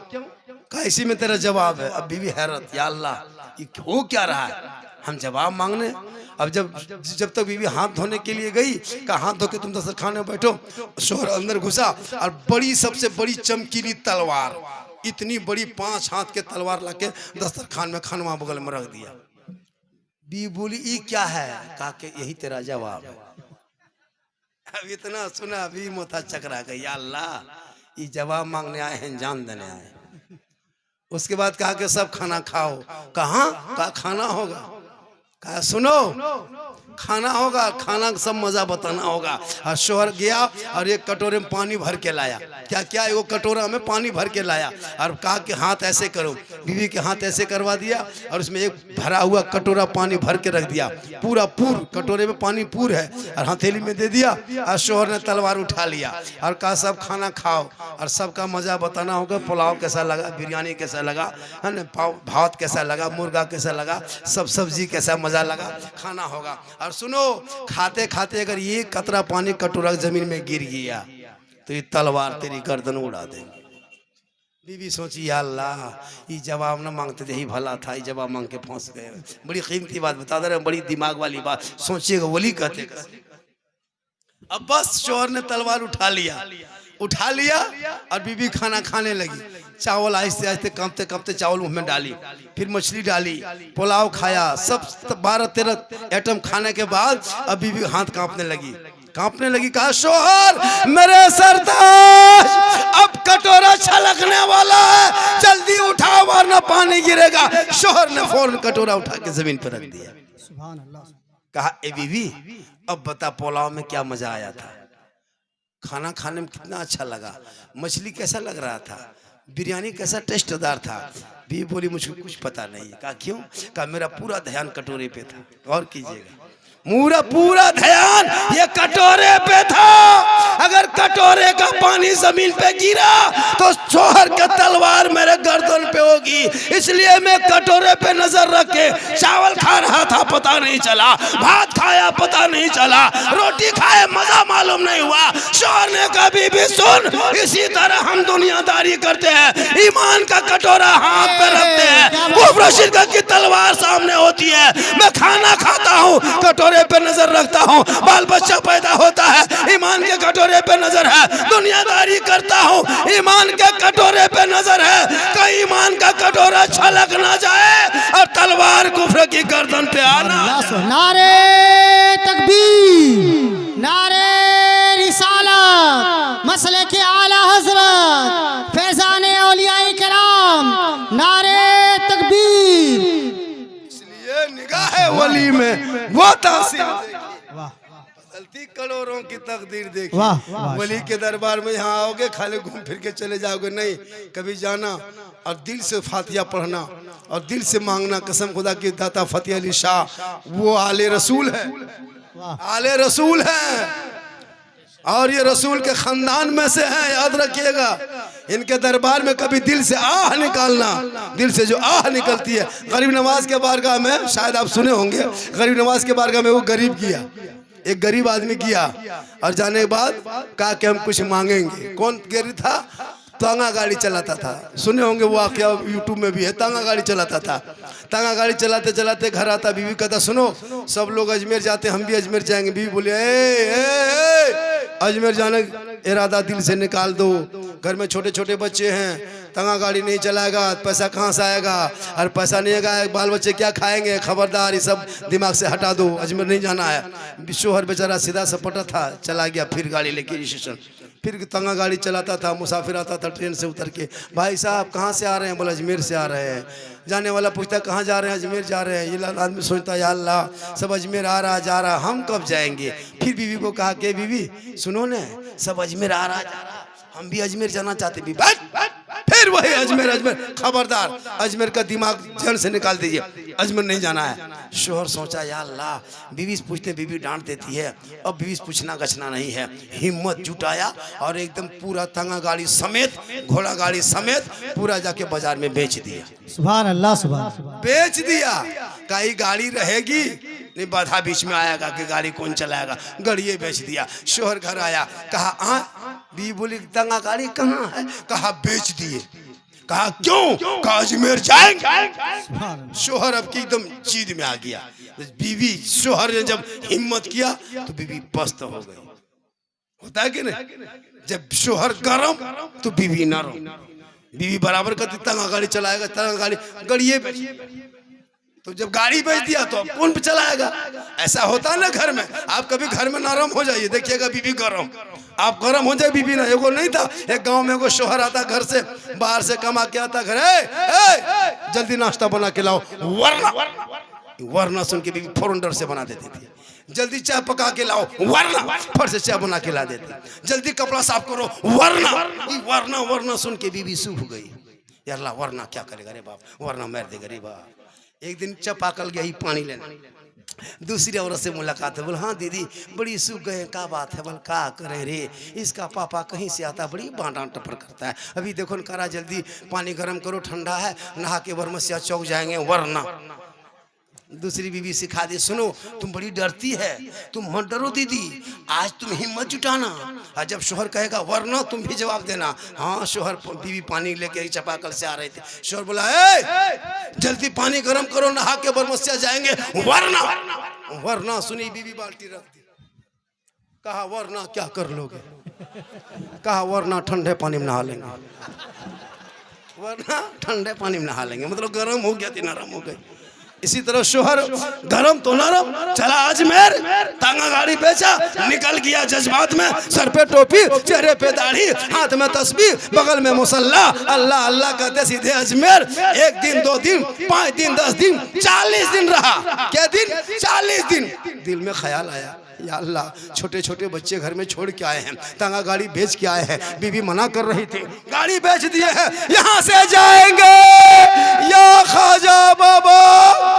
कहा इसी में तेरा जवाब है। अब बीवी हैरत, या अल्लाह ये हो क्या रहा है? हम जवाब मांगने। अब जब जब तक बीवी हाथ धोने के लिए गई, कहा हाथ धो के तुम दस्तरखान में बैठो। शोहर अंदर घुसा और बड़ी सबसे बड़ी चमकीली तलवार, इतनी बड़ी 5 हाथ के तलवार लाके दस्तरखान में खानवा बगल में रख दिया। बीवी बोली ये क्या है? कहा के यही तेरा जवाब है। अब इतना सुना भी मोथा चकरा गई, या अल्लाह ये जवाब मांगने आए हैं, जान देने आए। उसके बाद कहा कि सब खाना खाओ। कहा खाना होगा? कहा सुनो, खाना होगा, खाना सब मजा बताना होगा। और शोहर गया और एक कटोरे में पानी भर के लाया। क्या क्या? एक कटोरा में पानी भर के लाया और कहा कि हाथ ऐसे करो। बीवी के हाथ ऐसे करवा दिया और उसमें एक भरा हुआ कटोरा पानी भर के रख दिया। पूरा कटोरे में पानी पूर है और हथेली में दे दिया। और शोहर ने तलवार उठा लिया और कहा सब खाना खाओ और सबका मजा बताना होगा। पुलाव कैसा लगा, बिरयानी कैसा लगा, है ना, भात कैसा लगा, मुर्गा कैसा लगा, सब सब्जी कैसा मजा लगा, खाना होगा। और सुनो, खाते खाते अगर ये कतरा पानी कटोरा जमीन में गिर गया तो ये तलवार तेरी गर्दन उड़ा देंगे। बीवी सोची या अल्लाह ये जवाब ना मांगते थे, ही भला था, ये जवाब मांग के फंस गए। बड़ी कीमती बात बता दे रहे, बड़ी दिमाग वाली बात, सोचिएगा वली कहते। अब बस शोहर ने तलवार उठा लिया और बीवी खाना खाने लगी। चावल आहिस्ते आहिस्ते कांपते कांपते चावल मुंह में डाली, फिर मछली डाली, पुलाव खाया। सब 12-13 आइटम खाने के बाद अब बीवी हाथ कांपने लगी। कहा शोहर मेरे सरताज, अब कटोरा छलकने वाला है, जल्दी उठाओ वरना पानी गिरेगा। शोहर ने फौरन कटोरा उठा के जमीन पर रख दिया। सुभान अल्लाह। कहा ए बीवी अब बता पुलाव में क्या मजा आया था, खाना खाने में कितना अच्छा लगा, मछली कैसा लग रहा था, बिरयानी कैसा टेस्टदार था। बीवी बोली मुझको कुछ पता नहीं। कहा क्यों? कहा मेरा पूरा ध्यान कटोरे पे था। और कीजिएगा, मेरा पूरा ध्यान ये कटोरे पे था। अगर कटोरे का पानी जमीन पे गिरा तो शोहर का तलवार मेरे गर्दन पे होगी, इसलिए मैं कटोरे पे नजर रख के चावल खा रहा था, पता नहीं चला, भात खाया पता नहीं चला, रोटी खाए मजा मालूम नहीं हुआ। शोहर ने कभी भी सुन, इसी तरह हम दुनियादारी करते हैं, ईमान का कटोरा हाथ पे रखते हैं, कुफ्र शिर्क की तलवार सामने होती है। मैं खाना खाता हूँ, कटोरे पे नजर रखता हूँ, बाल बच्चा पैदा होता है, ईमान के कटोरे पे नजर है, दुनियादारी करता हूँ, ईमान के कटोरे पे नजर है, कहीं ईमान का कटोरा छलक ना जाए और तलवार कुफ्र की गर्दन पे आना। नारे तकबीर, नारे रिसालत, मसले के आला हजरत, फैजाने औलियाए किराम, नारे तकबीर। इसलिए निगाह वली में वो तासीर बदलती करोड़ों की तकदीर देखी। वली के दरबार में यहाँ आओगे खाली घूम फिर के चले जाओगे नहीं, कभी जाना और दिल से फातिहा पढ़ना और दिल से मांगना। कसम खुदा की दाता फतेह अली शाह वो आले रसूल है, आले रसूल है और ये रसूल के खानदान में से है, याद रखिएगा। इनके दरबार में कभी दिल से आह निकालना, दिल से जो आह निकलती है। गरीब नवाज के बारगाह में, शायद आप सुने होंगे, गरीब नवाज के बारगाह में वो गरीब किया, एक गरीब आदमी किया और जाने के बाद कहा कि हम कुछ मांगेंगे। कौन गरीब था? तांगा गाड़ी चलाता था, सुने होंगे वो वाकया, यूट्यूब में भी है। तांगा गाड़ी चलाता था, तांगा गाड़ी चलाते चलाते घर आता, बीवी कहता सुनो सब लोग अजमेर जाते, हम भी अजमेर जाएंगे। बीवी बोले अजमेर जाने इरादा दिल से निकाल दो, घर में छोटे छोटे बच्चे हैं, तांगा गाड़ी नहीं चलाएगा पैसा कहाँ से आएगा, और पैसा नहीं आएगा बाल बच्चे क्या खाएंगे, खबरदार ये सब दिमाग से हटा दो, अजमेर नहीं जाना है। शोहर बेचारा सीधा सपटा था, चला गया फिर गाड़ी लेके स्टेशन। फिर तांगा गाड़ी चलाता था, मुसाफिर आता था ट्रेन से उतर के, भाई साहब कहाँ से आ रहे हैं? बोला अजमेर से आ रहे हैं। जाने वाला पूछता कहाँ जा रहे हैं? अजमेर जा रहे हैं। ये आदमी सोचता या अल्लाह सब अजमेर आ रहा जा रहा, हम कब जाएंगे? फिर बीवी को कहा कि बीवी सुनो न, सब अजमेर आ रहा जा रहा, हम भी अजमेर जाना चाहते। भी फिर वही अजमेर अजमेर, खबरदार अजमेर का दिमाग जहन से निकाल दीजिए, अजमेर नहीं जाना है। शोहर सोचा या अल्लाह बीवी से पूछते, बीवी डांट देती है, अब बीवी से पूछना गछना नहीं है। हिम्मत जुटाया और एकदम पूरा तांगा गाड़ी समेत, घोड़ा गाड़ी समेत पूरा जाके बाजार में बेच दिया। सुभान अल्लाह, सुभान। बेच दिया। कहीं गाड़ी रहेगी नहीं, बाधा बीच में आएगा कि गाड़ी कौन चलाएगा, गाड़िए बेच दिया। शोहर घर आया, कहा बीवी बोली तांगा गाड़ी कहाँ है? कहा बेच दिए। कहा क्यों? कहा अजमेर जाएंगे। सुभान शोहर अब की एकदम जीद में आ गया। बीवी शोहर ने जब हिम्मत किया तो बीवी पस्त हो गई। होता है कि नहीं? जब शोहर गरम तो बीवी नरम। बीवी बराबर करती, तंगा गाड़ी चलाएगा, तंगा गाड़ी गड़िए तो जब गाड़ी बेच दिया तो अब कौन पे चलाएगा? ऐसा होता है ना घर में। आप कभी घर में नरम हो जाइए, देखिएगा बीवी गरम, आप गरम हो जाए बीवी ना। एगो नहीं था, एक गांव में एगो शोहर आता घर से, बाहर से कमा के आता घर, ए, जल्दी नाश्ता बना के लाओ, वरना सुन के बीवी फौरन डर से बना देती थी। जल्दी चाय पका के लाओ, वरना फट से चाय बना के ला देती। जल्दी कपड़ा साफ करो, वरना सुन के बीवी सूख गई। यार अल्लाह, वरना क्या करेगा रे बाप, वरना मार देगा रे बाप। एक दिन चपाकल गया ही पानी लेना, दूसरी औरत से मुलाकात है। बोल हाँ दीदी बड़ी सूख गए, क्या बात है? बोल क्या करें रे, इसका पापा कहीं से आता बड़ी बांटा टपर करता है। अभी देखो न करा, जल्दी पानी गर्म करो, ठंडा है, नहा के बरमसिया चौक जाएंगे, वरना। दूसरी बीवी सिखा दी, सुनो तुम बड़ी डरती है, तुम मत डरो दीदी, आज तुम हिम्मत जुटाना, और जब शोहर कहेगा वरना तुम भी जवाब देना। हाँ शोहर, बीवी पानी लेके चपाकल से आ रहे थे, शोहर बोला ए जल्दी पानी गर्म करो, नहा के बरमसिया जाएंगे, वरना सुनी बीवी बाल्टी रख दी। कहा वरना क्या कर लोगे? कहा वरना ठंडे पानी में नहा लेंगे, वरना ठंडे पानी में नहा लेंगे, मतलब गर्म हो गया थी, नरम हो गई। इसी तरह शोहर गरम तो नरम, चला अजमेर, तांगा गाड़ी बेचा, निकल गया जज्बात में, सर पे टोपी, चेहरे पे दाढ़ी, हाथ में तस्बीह, बगल में मुसल्ला, अल्लाह अल्लाह कहते सीधे अजमेर। 1 दिन 2 दिन 5 दिन 10 दिन 40 दिन रहा। क्या दिन? 40 दिन। दिल में ख्याल आया, या अल्लाह छोटे छोटे बच्चे घर में छोड़ के आए हैं, तांगा गाड़ी बेच के आए हैं, बीवी मना कर रही थी, गाड़ी बेच दिए हैं, यहाँ से जाएंगे या ख्वाजा बाबा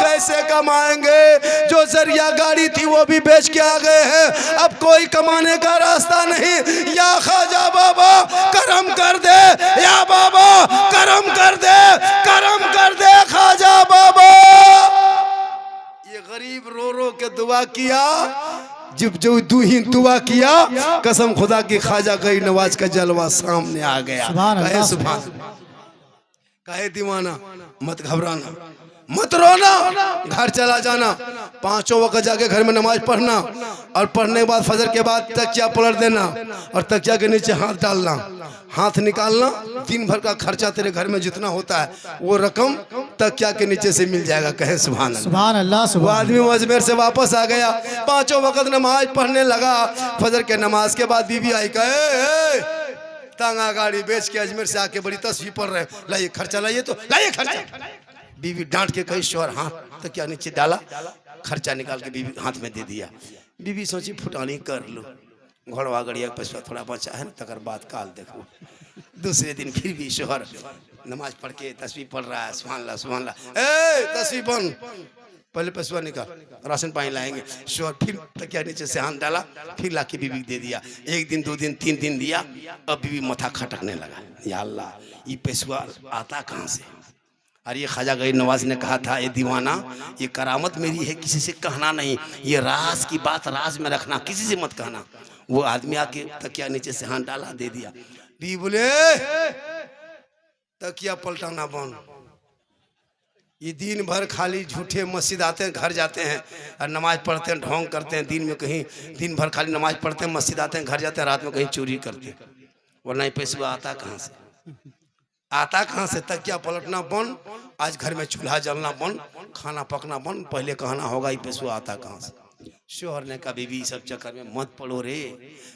कैसे कमाएंगे? जो जरिया गाड़ी थी वो भी बेच के आ गए हैं, अब कोई कमाने का रास्ता नहीं। या ख्वाजा बाबा करम कर दे, या बाबा करम कर दे, करम कर दे ख्वाजा बाबा। ये गरीब रो रो के दुआ किया, जब जो दुहीन दुआ किया, कसम खुदा की ख्वाजा गरीब नवाज का जलवा सामने आ गया। कहे सुभान, कहे दीवाना मत घबराना, मत रोना, घर चला जाना, 5 वक्त जाके घर में नमाज पढ़ना, और पढ़ने के बाद फजर के बाद तकिया पलट देना, और तकिया के नीचे हाथ डालना, हाथ निकालना, दिन भर का खर्चा तेरे घर में जितना होता है वो रकम तकिया के नीचे से मिल जाएगा। कहे सुभान अल्लाह। वो आदमी अजमेर से वापस आ गया, 5 वक्त नमाज पढ़ने लगा। फजर के नमाज के बाद बीवी आई, कहे तांगा गाड़ी बेच के अजमेर से आके बड़ी तस्वीर पढ़ रहे, लाइए खर्चा, लाइए तो लाइए खर्चा। बीवी डांट के कही, शोहर हाथ तो क्या नीचे डाला, खर्चा निकाल के बीवी हाथ में दे दिया। बीवी सोची फुटानी कर लो, घोड़वा गड़िया पैसा थोड़ा बचा है ना, तकर बात काल देखो। दूसरे दिन फिर भी शोहर नमाज पढ़ के तस्वीर पढ़ रहा है, सुभान अल्लाह सुभान अल्लाह। ए तस्वीर बंद, पहले पैसा निकाल, राशन पानी लाएंगे। शोहर फिर तकिया नीचे से हाथ डाला, फिर ला के बीवी दे दिया। 1 दिन 2 दिन 3 दिन दिया, अब बीवी माथा खटकने लगा, या अल्लाह ये पैसा आता कहाँ से? और ये ख्वाजा गरीब नवाज ने कहा था, ये दीवाना ये करामत मेरी है, किसी से कहना नहीं, ये राज की बात राज में रखना, किसी से मत कहना। वो आदमी आके तकिया नीचे से हाथ डाला, दे दिया। बीवी बोले तकिया पलटाना बंद। ये दिन भर खाली झूठे मस्जिद आते हैं, घर जाते हैं और नमाज पढ़ते हैं, ढोंग करते हैं, दिन में कहीं दिन भर खाली नमाज पढ़ते हैं, मस्जिद आते हैं, घर जाते हैं, रात में कहीं चोरी करते हैं, वरना ये पैसा आता कहाँ से? आता कहाँ से? तकिया पलटना बंद, आज घर में चूल्हा जलना बंद, खाना पकना बंद, पहले कहना होगा ये पैसा आता कहाँ से? शोहर ने कहा बीवी सब चक्कर में मत पड़ो रे,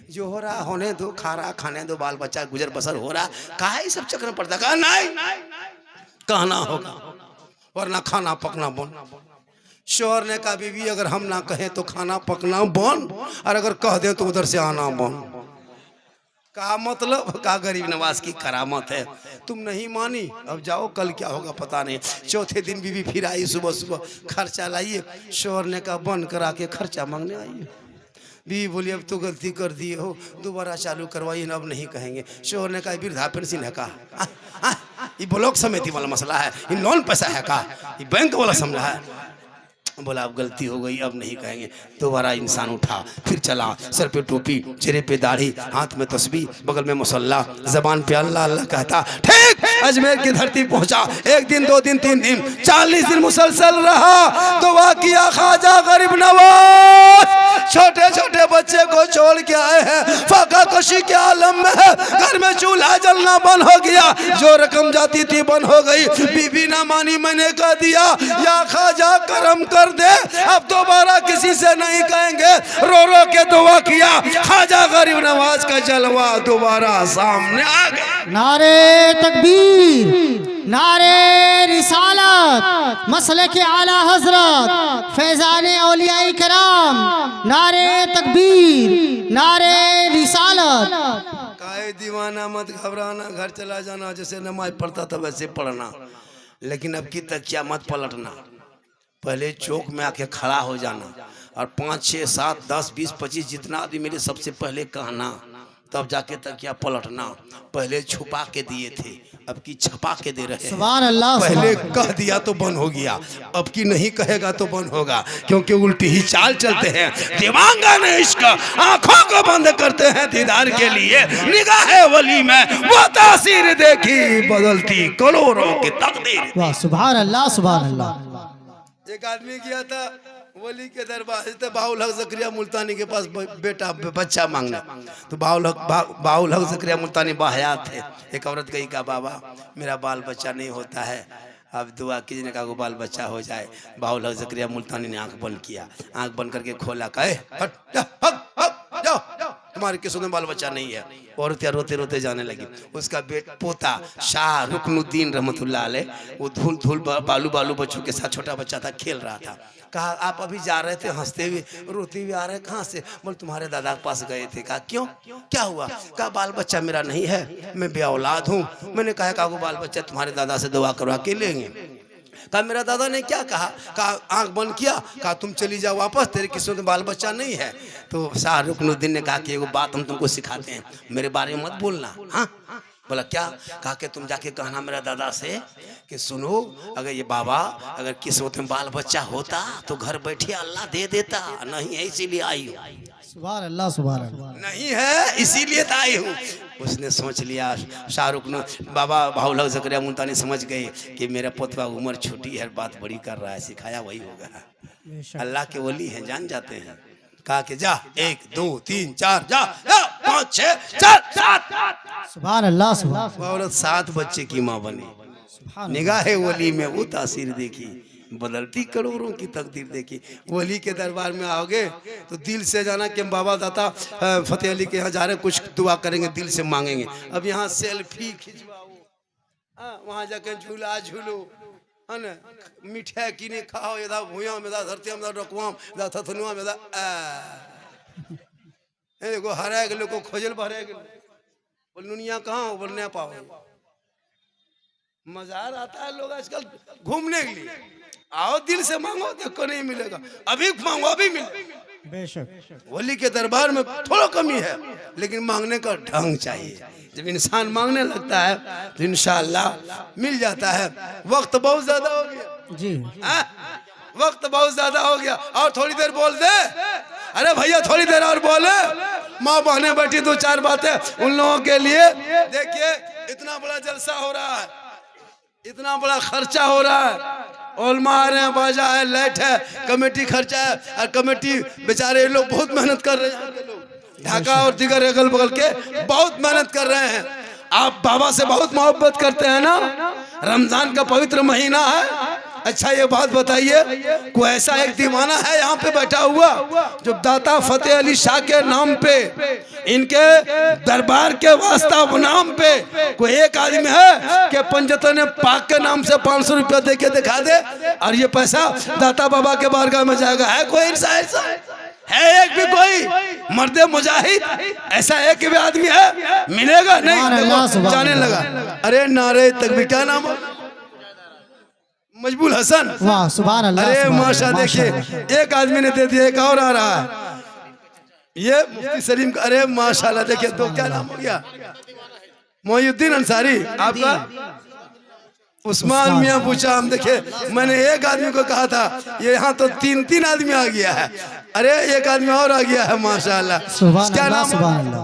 जो हो रहा होने दो, खा रहा खाने दो, बाल बच्चा गुजर बसर हो रहा, काहे सब चक्कर में पड़ता? कहा नहीं कहना होगा वरना खाना पकना बंद। शोहर ने कहा बीवी अगर हम ना कहें तो खाना पकना बंद, और अगर कह दे तो उधर से आना बंद। कहा मतलब? कहा गरीब नवाज की करामत है, तुम नहीं मानी, अब जाओ, कल क्या होगा पता नहीं। चौथे दिन बीवी फिर आई, सुबह सुबह खर्चा लाइए। शोहर ने कहा बंद करा के खर्चा मांगने आइए। बीवी बोली अब तो गलती कर दिए हो, दोबारा चालू करवाइए, अब नहीं कहेंगे। शोहर ने कहा वृद्धा पेंशन है का? ये ब्लॉक समिति वाला मसला है, ये लोन पैसा है का? ये बैंक वाला समझा है? बोला अब गलती हो गई, अब नहीं कहेंगे। दोबारा इंसान उठा, फिर चला, सर पे टोपी, चेहरे पे दाढ़ी, हाथ में तस्बीह, बगल में मुसल्ला, जबान पे अल्लाह अल्लाह कहता। ठीक अजमेर की धरती पहुंचा। 1 दिन 2 दिन 3 दिन 40 दिन मुसलसल रहा, दुआ किया ख्वाजा गरीब नवाज। छोटे छोटे बच्चे को छोड़ के आए हैं, फाका कशी के आलम में है, घर में चूल्हा जलना बंद हो गया, जो रकम जाती थी बंद हो गई। बीबी ना मानी, मैंने कह दिया या ख्वाजा करम कर दे, अब दोबारा किसी से नहीं कहेंगे। रो रो के दुआ किया, ख्वाजा गरीब नवाज का जलवा दोबारा सामने आ गया। नारे तकबीर, नारे रिसालत, मसले के आला हजरत, फैजाने औलियाई कराम, नारे तकबीर, नारे रिसालत। काहे दीवाना, मत घबराना, घर चला जाना, जैसे नमाज पढ़ता था वैसे पढ़ना, लेकिन अब की तकिया मत पलटना। पहले चौक में आके खड़ा हो जाना और 5 6 7 10 20 25 जितना आदमी मेरे सबसे पहले कहना, तब जाके तकिया पलटना। पहले छुपा के दिए थे, अब की छपा के दे रहे हैं। सुभान अल्लाह। पहले कह दिया तो बंद हो गया, अब की नहीं कहेगा तो बंद होगा, क्योंकि उल्टी ही चाल चलते हैं। दीवांगा ने इश्क आंखों को बंद करते हैं दीदार के लिए, निगाहे वली में वो तासीर देखी, बदलती करोड़ों की तकदीर। वाह सुभान अल्लाह, सुभान अल्लाह। एक आदमी गया था वली के दरबार से, बाउल हक ज़करिया मुल्तानी के पास बेटा बच्चा मांगना। तो बाउल हक ज़करिया मुल्तानी बाहयात थे। एक औरत गई, कहा बाबा मेरा बाल बच्चा नहीं होता है, अब दुआ कीजिए, कहा बाल बच्चा हो जाए। बाउल हक ज़करिया मुल्तानी ने आंख बंद किया, आंख बंद करके खोला, कहे जाओ, तुम्हारे किसों में बाल बच्चा नहीं है। औरतें रोते रोते जाने लगी। उसका पोता शाह रुकनुद्दीन रहमतुल्लाह अलैह, वो धूल धूल बालू बालू बच्चों के साथ, छोटा बच्चा था, खेल रहा था। कहा आप अभी जा रहे थे, हंसते हुए रोते हुए आ रहे, कहाँ से? बोले तुम्हारे दादा के पास गए थे। कहा क्यों, क्या हुआ? कहा बाल बच्चा मेरा नहीं है, मैं बे औलाद हूँ। मैंने कहा वो बाल बच्चा तुम्हारे दादा से दुआ करवा के लेंगे। कहा मेरा दादा ने क्या कहा? कहा आंख बंद किया, कहा तुम चली जाओ वापस, तेरे किस्मत में बाल बच्चा नहीं है। तो शाह रुकनुद्दीन ने कहा कि एगो बात हम तुमको सिखाते हैं, मेरे बारे में मत बोलना। हाँ, बोला क्या? कहा कि तुम जाके कहना मेरा दादा से कि सुनो, अगर ये बाबा अगर किस्मत में बाल बच्चा होता तो घर बैठे अल्लाह दे देता, नहीं है इसीलिए आई हूँ। सुभान अल्लाह, सुभान अल्लाह। नहीं है इसीलिए तो आई हूँ। उसने सोच लिया, शाहरुख बाबा बाउल हक ज़करिया मुल्तानी समझ गए कि मेरा पोतवा उम्र छोटी है, बात बड़ी कर रहा है, सिखाया वही होगा। अल्लाह के वली हैं, जान जाते हैं। कहा कि जा 1 2 3 4 जा 5 6 7। सुभान अल्लाह, सुभान। औरत 7 बच्चे की माँ बनी। निगाहे वली में वो तासीर देखी, बदलती करोड़ों की तकदीर देखी। वली के दरबार में आओगे तो दिल से जाना कि हम बाबा दाता फतेह अली के यहाँ जा रहे, कुछ दुआ करेंगे, दिल से मांगेंगे। अब यहाँ सेल्फी खिंचवाओ, वहाँ जाके झूला झूलो, है ना, मिठाई किने खाओ, यदा भूया में धरती में रकवाम थनुआ में एगो हरा गेलो को खोजल भरे गेलो, बोल दुनिया कहाँ हो, बोलने पाओ। मजार आता है लोग आजकल घूमने के लिए। आओ दिल से मांगो, देखो नहीं मिलेगा, अभी मांगो अभी मिलेगा। बेशक वली के दरबार में थोड़ा कमी है, लेकिन मांगने का ढंग चाहिए। जब इंसान मांगने लगता है तो इंशाअल्लाह मिल जाता है। वक्त बहुत ज्यादा हो गया जी, वक्त बहुत ज्यादा हो गया, और थोड़ी देर बोल दे। अरे भैया थोड़ी देर और बोले, माँ बहने बैठी 2-4 बातें उन लोगों के लिए। देखिए इतना बड़ा जलसा हो रहा है, इतना बड़ा खर्चा हो रहा है, ओलमा आ रहे हैं, बाजा है, लाइट है, कमेटी खर्चा है, और कमेटी बेचारे लोग बहुत मेहनत कर रहे हैं। ढाका और दिगर अगल बगल के बहुत मेहनत कर रहे हैं। आप बाबा से बहुत मोहब्बत करते हैं ना, रमजान का पवित्र महीना है। अच्छा ये बात बताइए, कोई ऐसा एक दीवाना है यहाँ पे बैठा हुआ जो दाता फतेह अली शाह के नाम पे, इनके दरबार के वास्ता नाम पे कोई एक आदमी है कि पंजतन पाक के नाम से 500 रुपया दे के दिखा दे और ये पैसा दाता बाबा के बारगाह में जाएगा? है कोई ऐसा है? एक भी कोई मर्दे मुजाहिद ऐसा एक भी आदमी है? मिलेगा नहीं, जाने लगा। अरे नारे तकबीर, क्या नाम है? मजबूल हसन। वाह सुभान अल्लाह। अरे माशा, देखिए एक आदमी ने दे दिया, एक और आ रहा है, ये मुफ्ती सलीम का। अरे माशाल्लाह, देखिए तो क्या नाम हो गया? मोहिउद्दीन अंसारी। आपका उस्मान मियाँ पूछा, हम देखे मैंने एक आदमी को कहा था, ये यहाँ तो तीन आदमी आ गया है। अरे एक आदमी और आ गया है माशाल्लाह। सुभान क्या अल्लाह, नाम? सुभान अल्लाह।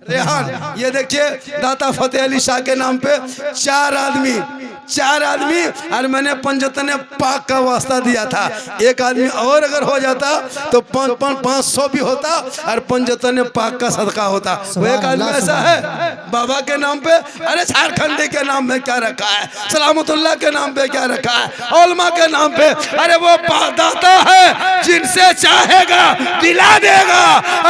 रेहान। ये देखिए दाता फतेह अली शाह के नाम पे चार आदमी और मैंने पंजतने पाक का वास्ता दिया था। एक आदमी और अगर हो जाता तो 500 भी होता और पंजतने पाक का सदका होता। वो एक आदमी ऐसा है बाबा के नाम पे, अरे झारखंडी के नाम में क्या रखा है, सलामतुल्लाह के नाम पे क्या रखा है, ओलमा के नाम पे, अरे वो दाता है जिनसे चाहेगा दिला देगा।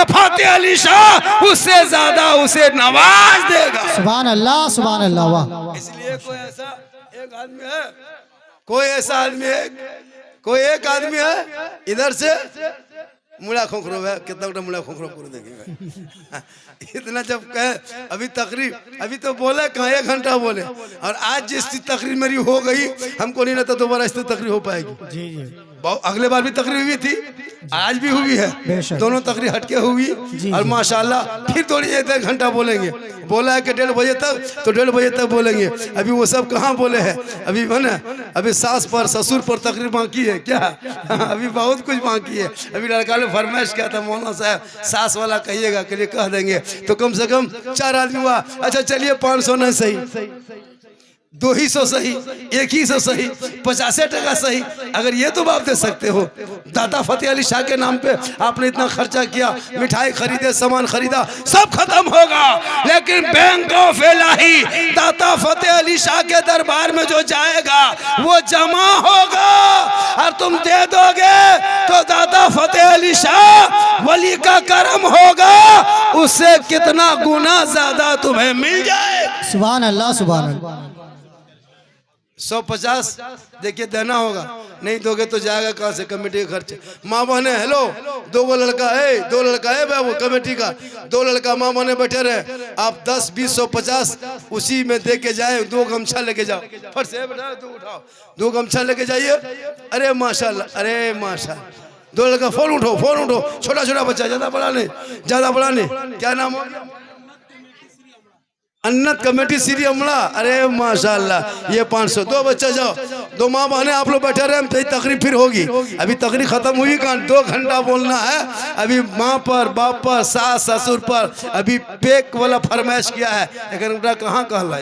फतेह अली शाह उससे ज्यादा उसे नवाज देगा। सुभान अल्लाह, सुभान अल्लाह। वाह। इसलिए कोई ऐसा एक आदमी है, कोई एक आदमी है इधर से मुड़ा खोखरो है। कितना बड़ा मुड़ा खोखरो पूरा देखेगा। इतना जब कहे अभी तो बोले कहाँ 1 घंटा बोले, और आज जिस तकरीर मेरी हो गई हमको नहीं लगता दोबारा इस तकरीर हो पाएगी। जी जी। अगले बार भी तकरीर हुई थी, आज भी हुई है, दोनों तकरीर हटके हुई। और माशाल्लाह फिर थोड़ी 1 घंटा बोलेंगे। बोला है कि 1:30 बजे तक, तो 1:30 बजे तक बोलेंगे। अभी वो सब कहाँ बोले हैं, अभी अभी सास पर ससुर पर तकरीर बाकी है क्या? अभी बहुत कुछ बाकी है। अभी लड़का ने फरमाइश किया था, मौलाना साहब सास वाला कहिएगा, के लिए कह देंगे। तो कम से कम 4 आदमी हुआ। अच्छा चलिए 500 नहीं सही, 200 सही, 100 सही, 50 टका सही। अगर ये तो आप दे सकते हो, दाता फतेह अली शाह के नाम पे आपने इतना खर्चा किया, मिठाई खरीदे, सामान खरीदा, सब खत्म होगा, लेकिन बैंक ऑफ इलाही दाता फतेह अली शाह के दरबार में जो जाएगा वो जमा होगा। और तुम दे दोगे तो दाता फतेह अली शाह वली का करम होगा, उससे कितना गुना ज्यादा तुम्हें मिल जाए। सुभान अल्लाह, सुभान अल्लाह। 150 देखिए देना होगा, नहीं दोगे तो जाएगा कहाँ से कमेटी का खर्च। माँ बहने हेलो, 2 लड़का है बाबू कमेटी का, 2 लड़का माँ बहने बैठे रहे। आप 10, 20, 100, 50 उसी में दे के जाए। 2 गमछा लेके जाओ, फट से बैठा 2 उठाओ, 2 गमछा लेके जाइए। अरे माशाल्लाह, अरे माशाल्लाह। 2 लड़का फोन उठो, छोटा बच्चा, ज्यादा बड़ा नहीं। क्या नाम हो? अन्नत कमेटी श्री अमला। अरे माशाल्लाह, ये 500। 2 बच्चा जाओ, 2 माँ बहने आप लोग बैठे रहे, तकरीर फिर होगी। अभी तकरीर खत्म हुई कहाँ, 2 घंटा बोलना है। अभी माँ पर, बाप पर, सास ससुर पर अभी पेक वाला फरमाइश किया है। लेकिन कहाँ कहला।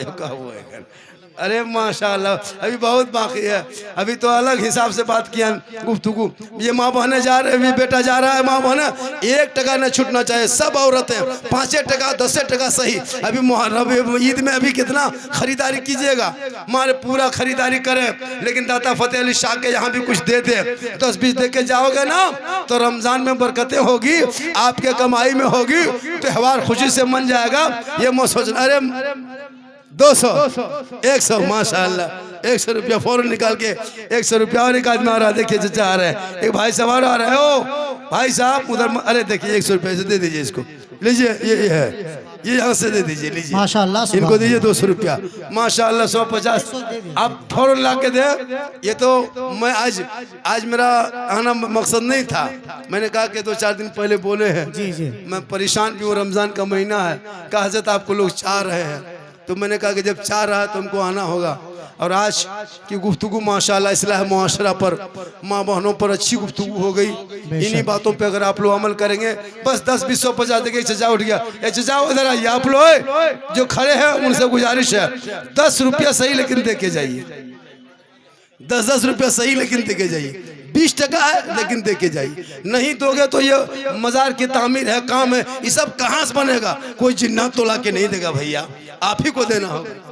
अरे माशाल्लाह, अभी बहुत बाकी है। अभी तो अलग हिसाब से बात किया गुफ्तगू। ये माँ बहने जा रहे, अभी बेटा जा रहा है, माँ बहने 1 टका न छूटना चाहिए। सब औरतें 5 टका 10 टका सही। अभी मुहर्रम ईद में अभी कितना खरीदारी कीजिएगा, हमारे पूरा खरीदारी करें, लेकिन दाता फतेह अली शाह के यहाँ भी कुछ दे दे। 10-20 दे के जाओगे ना तो रमजान में बरकतें होगी, आपके कमाई में होगी, त्योहार खुशी से मन जाएगा। ये मत सोचना। अरे 200, 100 माशाल्लाह, 100 रुपया फौरन निकाल के 100 रुपया और एक आदमी आ रहा है। देखिए चचा आ रहे हैं, एक भाई साहब आ रहे हैं। ओ भाई साहब उधर, अरे देखिए 100 रुपये से दे दीजिए इसको, लीजिए ये है, ये यहाँ से दे दीजिए, लीजिए माशाल्लाह। इनको दीजिए 200 रुपया माशाल्लाह। 150 आप फौरन ला के दे। ये तो मैं आज मेरा आना मकसद नहीं था। मैंने कहा कि 2-4 दिन पहले बोले हैं, जी। मैं परेशान भी हूँ, रमजान का महीना है, कहा हज़रत आपको लोग चाह रहे हैं, तो मैंने कहा कि जब चाह रहा है तो हमको आना होगा। और आज की गुफ्तगू माशाल्लाह इस्लाह मुआशरा पर, माँ बहनों पर अच्छी गुफ्तगू हो गई। इन्हीं बातों पे अगर आप लोग अमल करेंगे, बस 10, 20, 100, 50 देखिए चचा उठ गया। ये चचा इधर आइए, आप लोग जो खड़े हैं उनसे गुजारिश है, 10 रुपया सही लेकिन दे के जाइए। 10-10 रुपया सही लेकिन दे के जाइए। 20 टका है लेकिन दे के जाइए। नहीं दोगे तो ये मजार की तामीर है, काम है, ये सब कहाँ से बनेगा? कोई जिन्नात तो ला के नहीं देगा भैया, आप ही को देना होगा।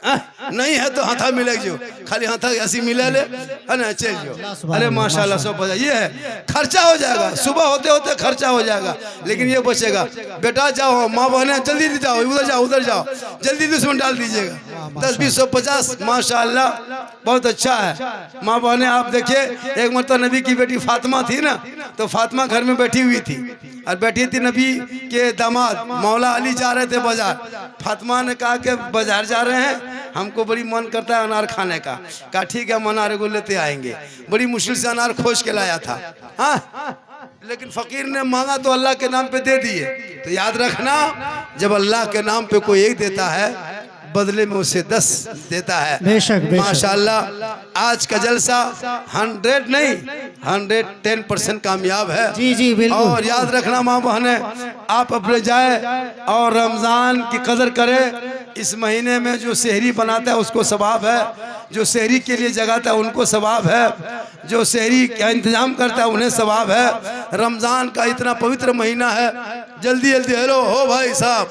नहीं है तो हाथा मिले जो, खाली हाथा ऐसी मिले ले, है ना, चल जो। अरे माशाल्लाह 150 ये है, खर्चा हो जाएगा, सुबह होते होते खर्चा हो जाएगा, लेकिन ये बचेगा। बेटा जाओ, माँ बहने जल्दी जाओ, उधर जाओ, जल्दी उसमें डाल दीजिएगा। 10, 20, 100, 50 माशाल्लाह बहुत अच्छा है। माँ बहने आप देखिए, एक मरतबा नबी की बेटी फातिमा थी ना, तो फातिमा घर में बैठी हुई थी और बैठी थी नबी के दामाद मौला अली जा रहे थे बाजार। फातिमा ने कहा कि बाजार जा रहे हैं, हमको बड़ी मन करता है अनार खाने का। कहा ठीक है, हम अनार को लेते आएंगे। बड़ी मुश्किल से अनार खोज के लाया था, हाँ, लेकिन फकीर ने मांगा तो अल्लाह के नाम पे दे दिए। तो याद रखना, जब अल्लाह के नाम पे कोई एक देता है, बदले में उसे 10 देता है। बेशक बेशक। माशाल्लाह आज का जलसा 100 नहीं 110% कामयाब है। जी जी बिल्कुल। और याद रखना माँ बहने, आप अपने जाए और रमज़ान की कदर करें। इस महीने में जो सहरी बनाता है उसको सवाब है, जो सहरी के लिए जगाता है उनको सवाब है, जो सहरी का इंतजाम करता है उन्हें सवाब है। रमज़ान का इतना पवित्र महीना है। जल्दी जल्दी हेलो हो भाई साहब,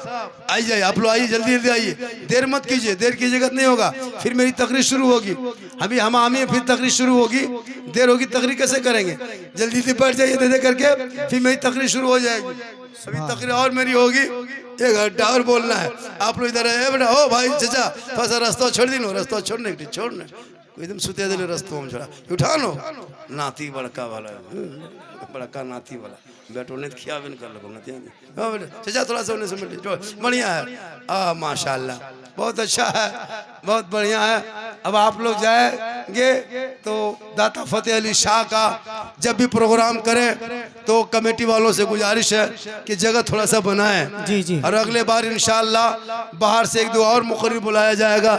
आइए आप लोग, आइए जल्दी जल्दी आइए, देर मत कीजिए, देर कीजिएगा नहीं होगा, फिर मेरी तकरीर शुरू होगी। अभी हम आमी फिर तकरीर शुरू होगी, देर होगी तकरीर कैसे करेंगे? जल्दी जल्दी बैठ जाइए दे दे करके, फिर मेरी तकरीर शुरू हो जाएगी। अभी तकरीर और मेरी होगी, 1 घंटा और बोलना है। आप लोग इधर आए बेटा, हो भाई चचा थोड़ा सा रास्ता छोड़ दी नो, रास्ता छोड़ने के छोड़ने एकदम सुते दिले रास्तों में छोड़ा उठा लो। नाती बड़का वाला, बड़का नाती वाला बैठो नहीं खिया भी नहीं कर लगो ना चचा, थोड़ा सा उन्हें समझ लीजिए, बढ़िया है। माशाल्लाह बहुत अच्छा है, बहुत बढ़िया है। अब आप लोग जाएंगे तो दाता फतेह अली शाह का जब भी प्रोग्राम करें तो कमेटी वालों से गुजारिश है कि जगह थोड़ा सा बनाएं। जी जी। और अगले बार इंशाअल्लाह बाहर से 1-2 और मुकर्री बुलाया जाएगा,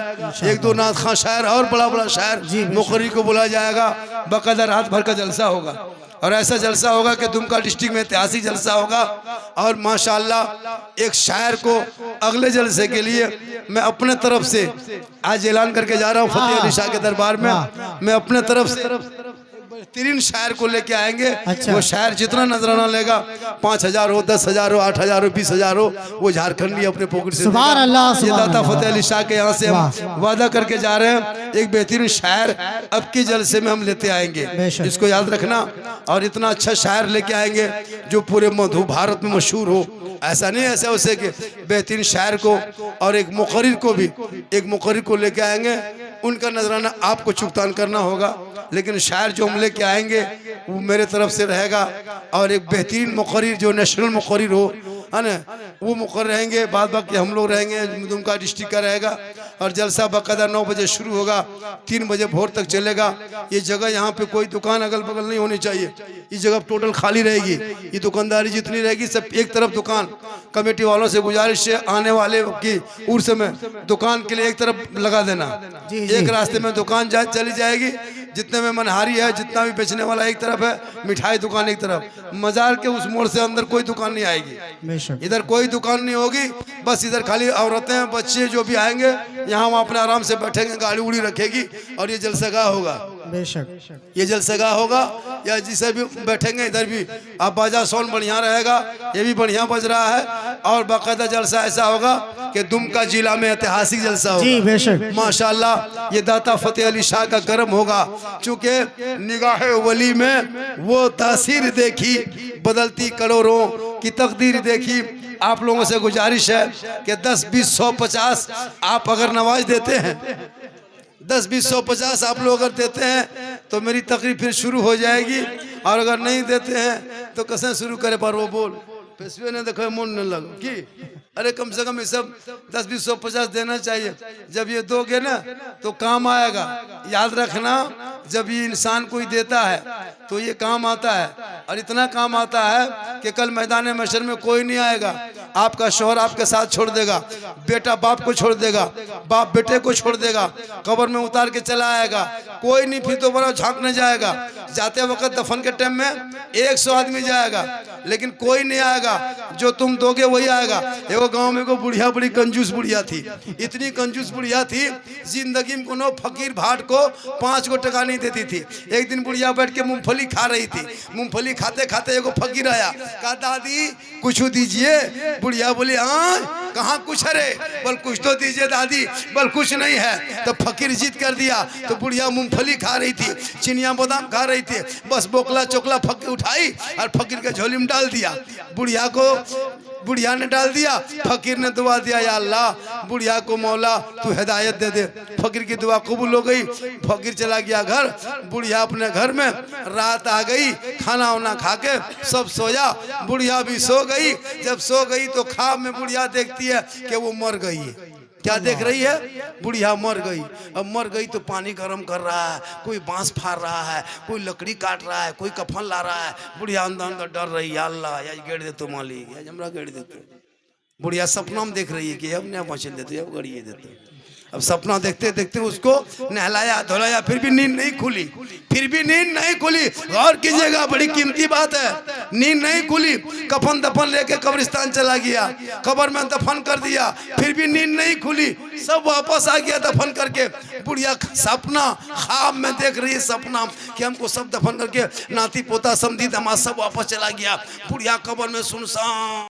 1-2 नात खां शायर और बड़ा बड़ा शायर मुकर्री को बुलाया जाएगा। बाकायदा रात भर का जलसा होगा और ऐसा जलसा होगा कि दुमका डिस्ट्रिक्ट में ऐतिहासिक जलसा होगा। और माशाल्लाह एक शायर को अगले जलसे के लिए मैं अपने तरफ से आज ऐलान करके जा रहा हूँ फतेह अली शाह के दरबार में। मैं अपने तरफ से 3 शायर को लेके आएंगे। अच्छा। वो शायर जितना नजराना लेगा, 5,000 हो, 10,000 हो, 8,000 हो, 20,000 हो, वो झारखंडी अपने पॉकेट से सुभान अल्लाह, ये सुभान दाता अल्लाह। फतेह अली शाह के यहाँ से हम वादा करके जा रहे हैं, एक बेहतरीन शायर अब के जलसे में हम लेते आएंगे, बेशक। इसको याद रखना। और इतना अच्छा शायर लेके आएंगे जो पूरे मधु भारत में मशहूर हो। ऐसा नहीं ऐसा उसे कि बेहतरीन शायर को और एक मुकर्रिर को लेके आएंगे। उनका नजराना आपको चुगतान करना होगा, लेकिन शायर जो हम लेके आएंगे वो मेरे तरफ से रहेगा। और एक बेहतरीन मुकर्रिर जो नेशनल मुकर्रिर हो, है ना, वो मुकर्रिर रहेंगे। बाद बाकी हम लोग रहेंगे, दुमका डिस्ट्रिक्ट का रहेगा। और जलसा बाकायदा 9 बजे शुरू होगा, 3 बजे भोर तक चलेगा। ये जगह यहाँ पे कोई दुकान अगल बगल नहीं होनी चाहिए, ये जगह टोटल खाली रहेगी। ये दुकानदारी जितनी रहेगी सब एक तरफ दुकान। कमेटी वालों से गुजारिश है आने वाले की उर्स में दुकान के लिए एक तरफ लगा देना, एक रास्ते में दुकान चली जाएगी। जितने में मनहारी है, जितना भी बेचने वाला एक तरफ है, मिठाई दुकान एक तरफ। मजार के उस मोड़ से अंदर कोई दुकान नहीं आएगी, इधर कोई दुकान नहीं होगी। बस इधर खाली औरतें बच्चे जो भी आएंगे यहाँ वहाँ अपने आराम से बैठेंगे, गाड़ी उड़ी रखेगी और ये जलसगाह होगा। बेशक ये जलसगाह होगा, या जिसे भी बैठेंगे इधर भी आप बाजा साउंड बढ़िया रहेगा, ये भी बढ़िया बज रहा है। और बाकायदा जलसा ऐसा होगा कि दुमका जिला में ऐतिहासिक जलसा होगा। जी बेशक माशाल्लाह ये दाता फतेह अली शाह का करम होगा, चूँकि निगाह वली में वो तासीर देखी, बदलती करोड़ों की तकदीर देखी। आप लोगों से गुजारिश है कि 10, 20, 100, 50 आप अगर नवाज देते हैं, 10, 20, 100, 50 आप लोग अगर देते हैं तो मेरी तकरीर फिर शुरू हो जाएगी। और अगर नहीं देते हैं तो कैसे शुरू करे पर वो बोल पेशवे ने देखो मन न लगो कि अरे कम से कम ये सब 10, 20, 100, 50 देना चाहिए। जब ये दोगे ना तो काम आएगा। याद रखना, जब ये इंसान कोई देता है तो ये काम आता है, और इतना काम आता है कि कल मैदान महशर में कोई नहीं आएगा। आपका शौहर आपके साथ छोड़ देगा, बेटा बाप को छोड़ देगा, बाप बेटे को छोड़ देगा, कब्र में उतार के चला आएगा। कोई नहीं फिर तो बड़ा झांकने जाएगा। जाते वक्त दफन के टाइम में 100 आदमी जाएगा, लेकिन कोई नहीं आएगा। जो तुम दोगे वही आएगा। एगो गांव में एगो बुढ़िया बड़ी कंजूस बुढ़िया थी, इतनी कंजूस बुढ़िया थी, जिंदगी में कोनो फकीर भाट को 5 गो टका नहीं देती थी। एक दिन बुढ़िया बैठ के मूंगफली खा रही थी, मूंगफली खाते खाते एगो फकीर आया, कहा दादी कुछ दीजिए। बुढ़िया बोली हाँ कहाँ कुछ है रे, बोल कुछ तो दीजिए दादी, बोल कुछ नहीं है। तो फकीर जिद कर दिया, तो बुढ़िया मूंगफली खा रही थी, चिनिया बादाम खा रही थी, बस बोकला चोकला फकीर उठाई और फकीर के झोली में डाल दिया। बुढ़िया ने डाल दिया, फकीर ने दुआ दिया, या अल्लाह बुढ़िया को मौला तू हिदायत दे दे। फकीर की दुआ कबूल हो गई, फकीर चला गया घर। बुढ़िया अपने घर में, रात आ गई, खाना वाना खा के सब सोया, बुढ़िया भी सो गई। जब सो गई तो ख्वाब में बुढ़िया देखती है कि वो मर गई है। क्या देख रही है? बुढ़िया मर गई। अब मर गई तो पानी गर्म कर रहा है, कोई बांस फाड़ रहा है, कोई लकड़ी काट रहा है, कोई कफन ला रहा है। बुढ़िया अंदर अंदर डर रही है, अल्लाह या गेड़ दे तो मालिक, या हमरा गेड़ देते। बुढ़िया सपना में देख रही है कि अब नया बचल देते, अब गड़िए देते। अब सपना देखते देखते उसको नहलाया धुलाया, फिर भी नींद नहीं खुली, फिर भी नींद नहीं खुली। गौर कीजिएगा, बड़ी कीमती बात है, नींद नहीं खुली। कफन दफन लेके कब्रिस्तान चला गया, कब्र में दफन कर दिया, फिर भी नींद नहीं खुली। सब वापस आ गया दफन करके। बुढ़िया सपना ख्वाब में देख रही है सपना कि हमको सब दफन करके नाती पोता समधी दमाद सब वापस चला गया। बुढ़िया कब्र में सुनसान।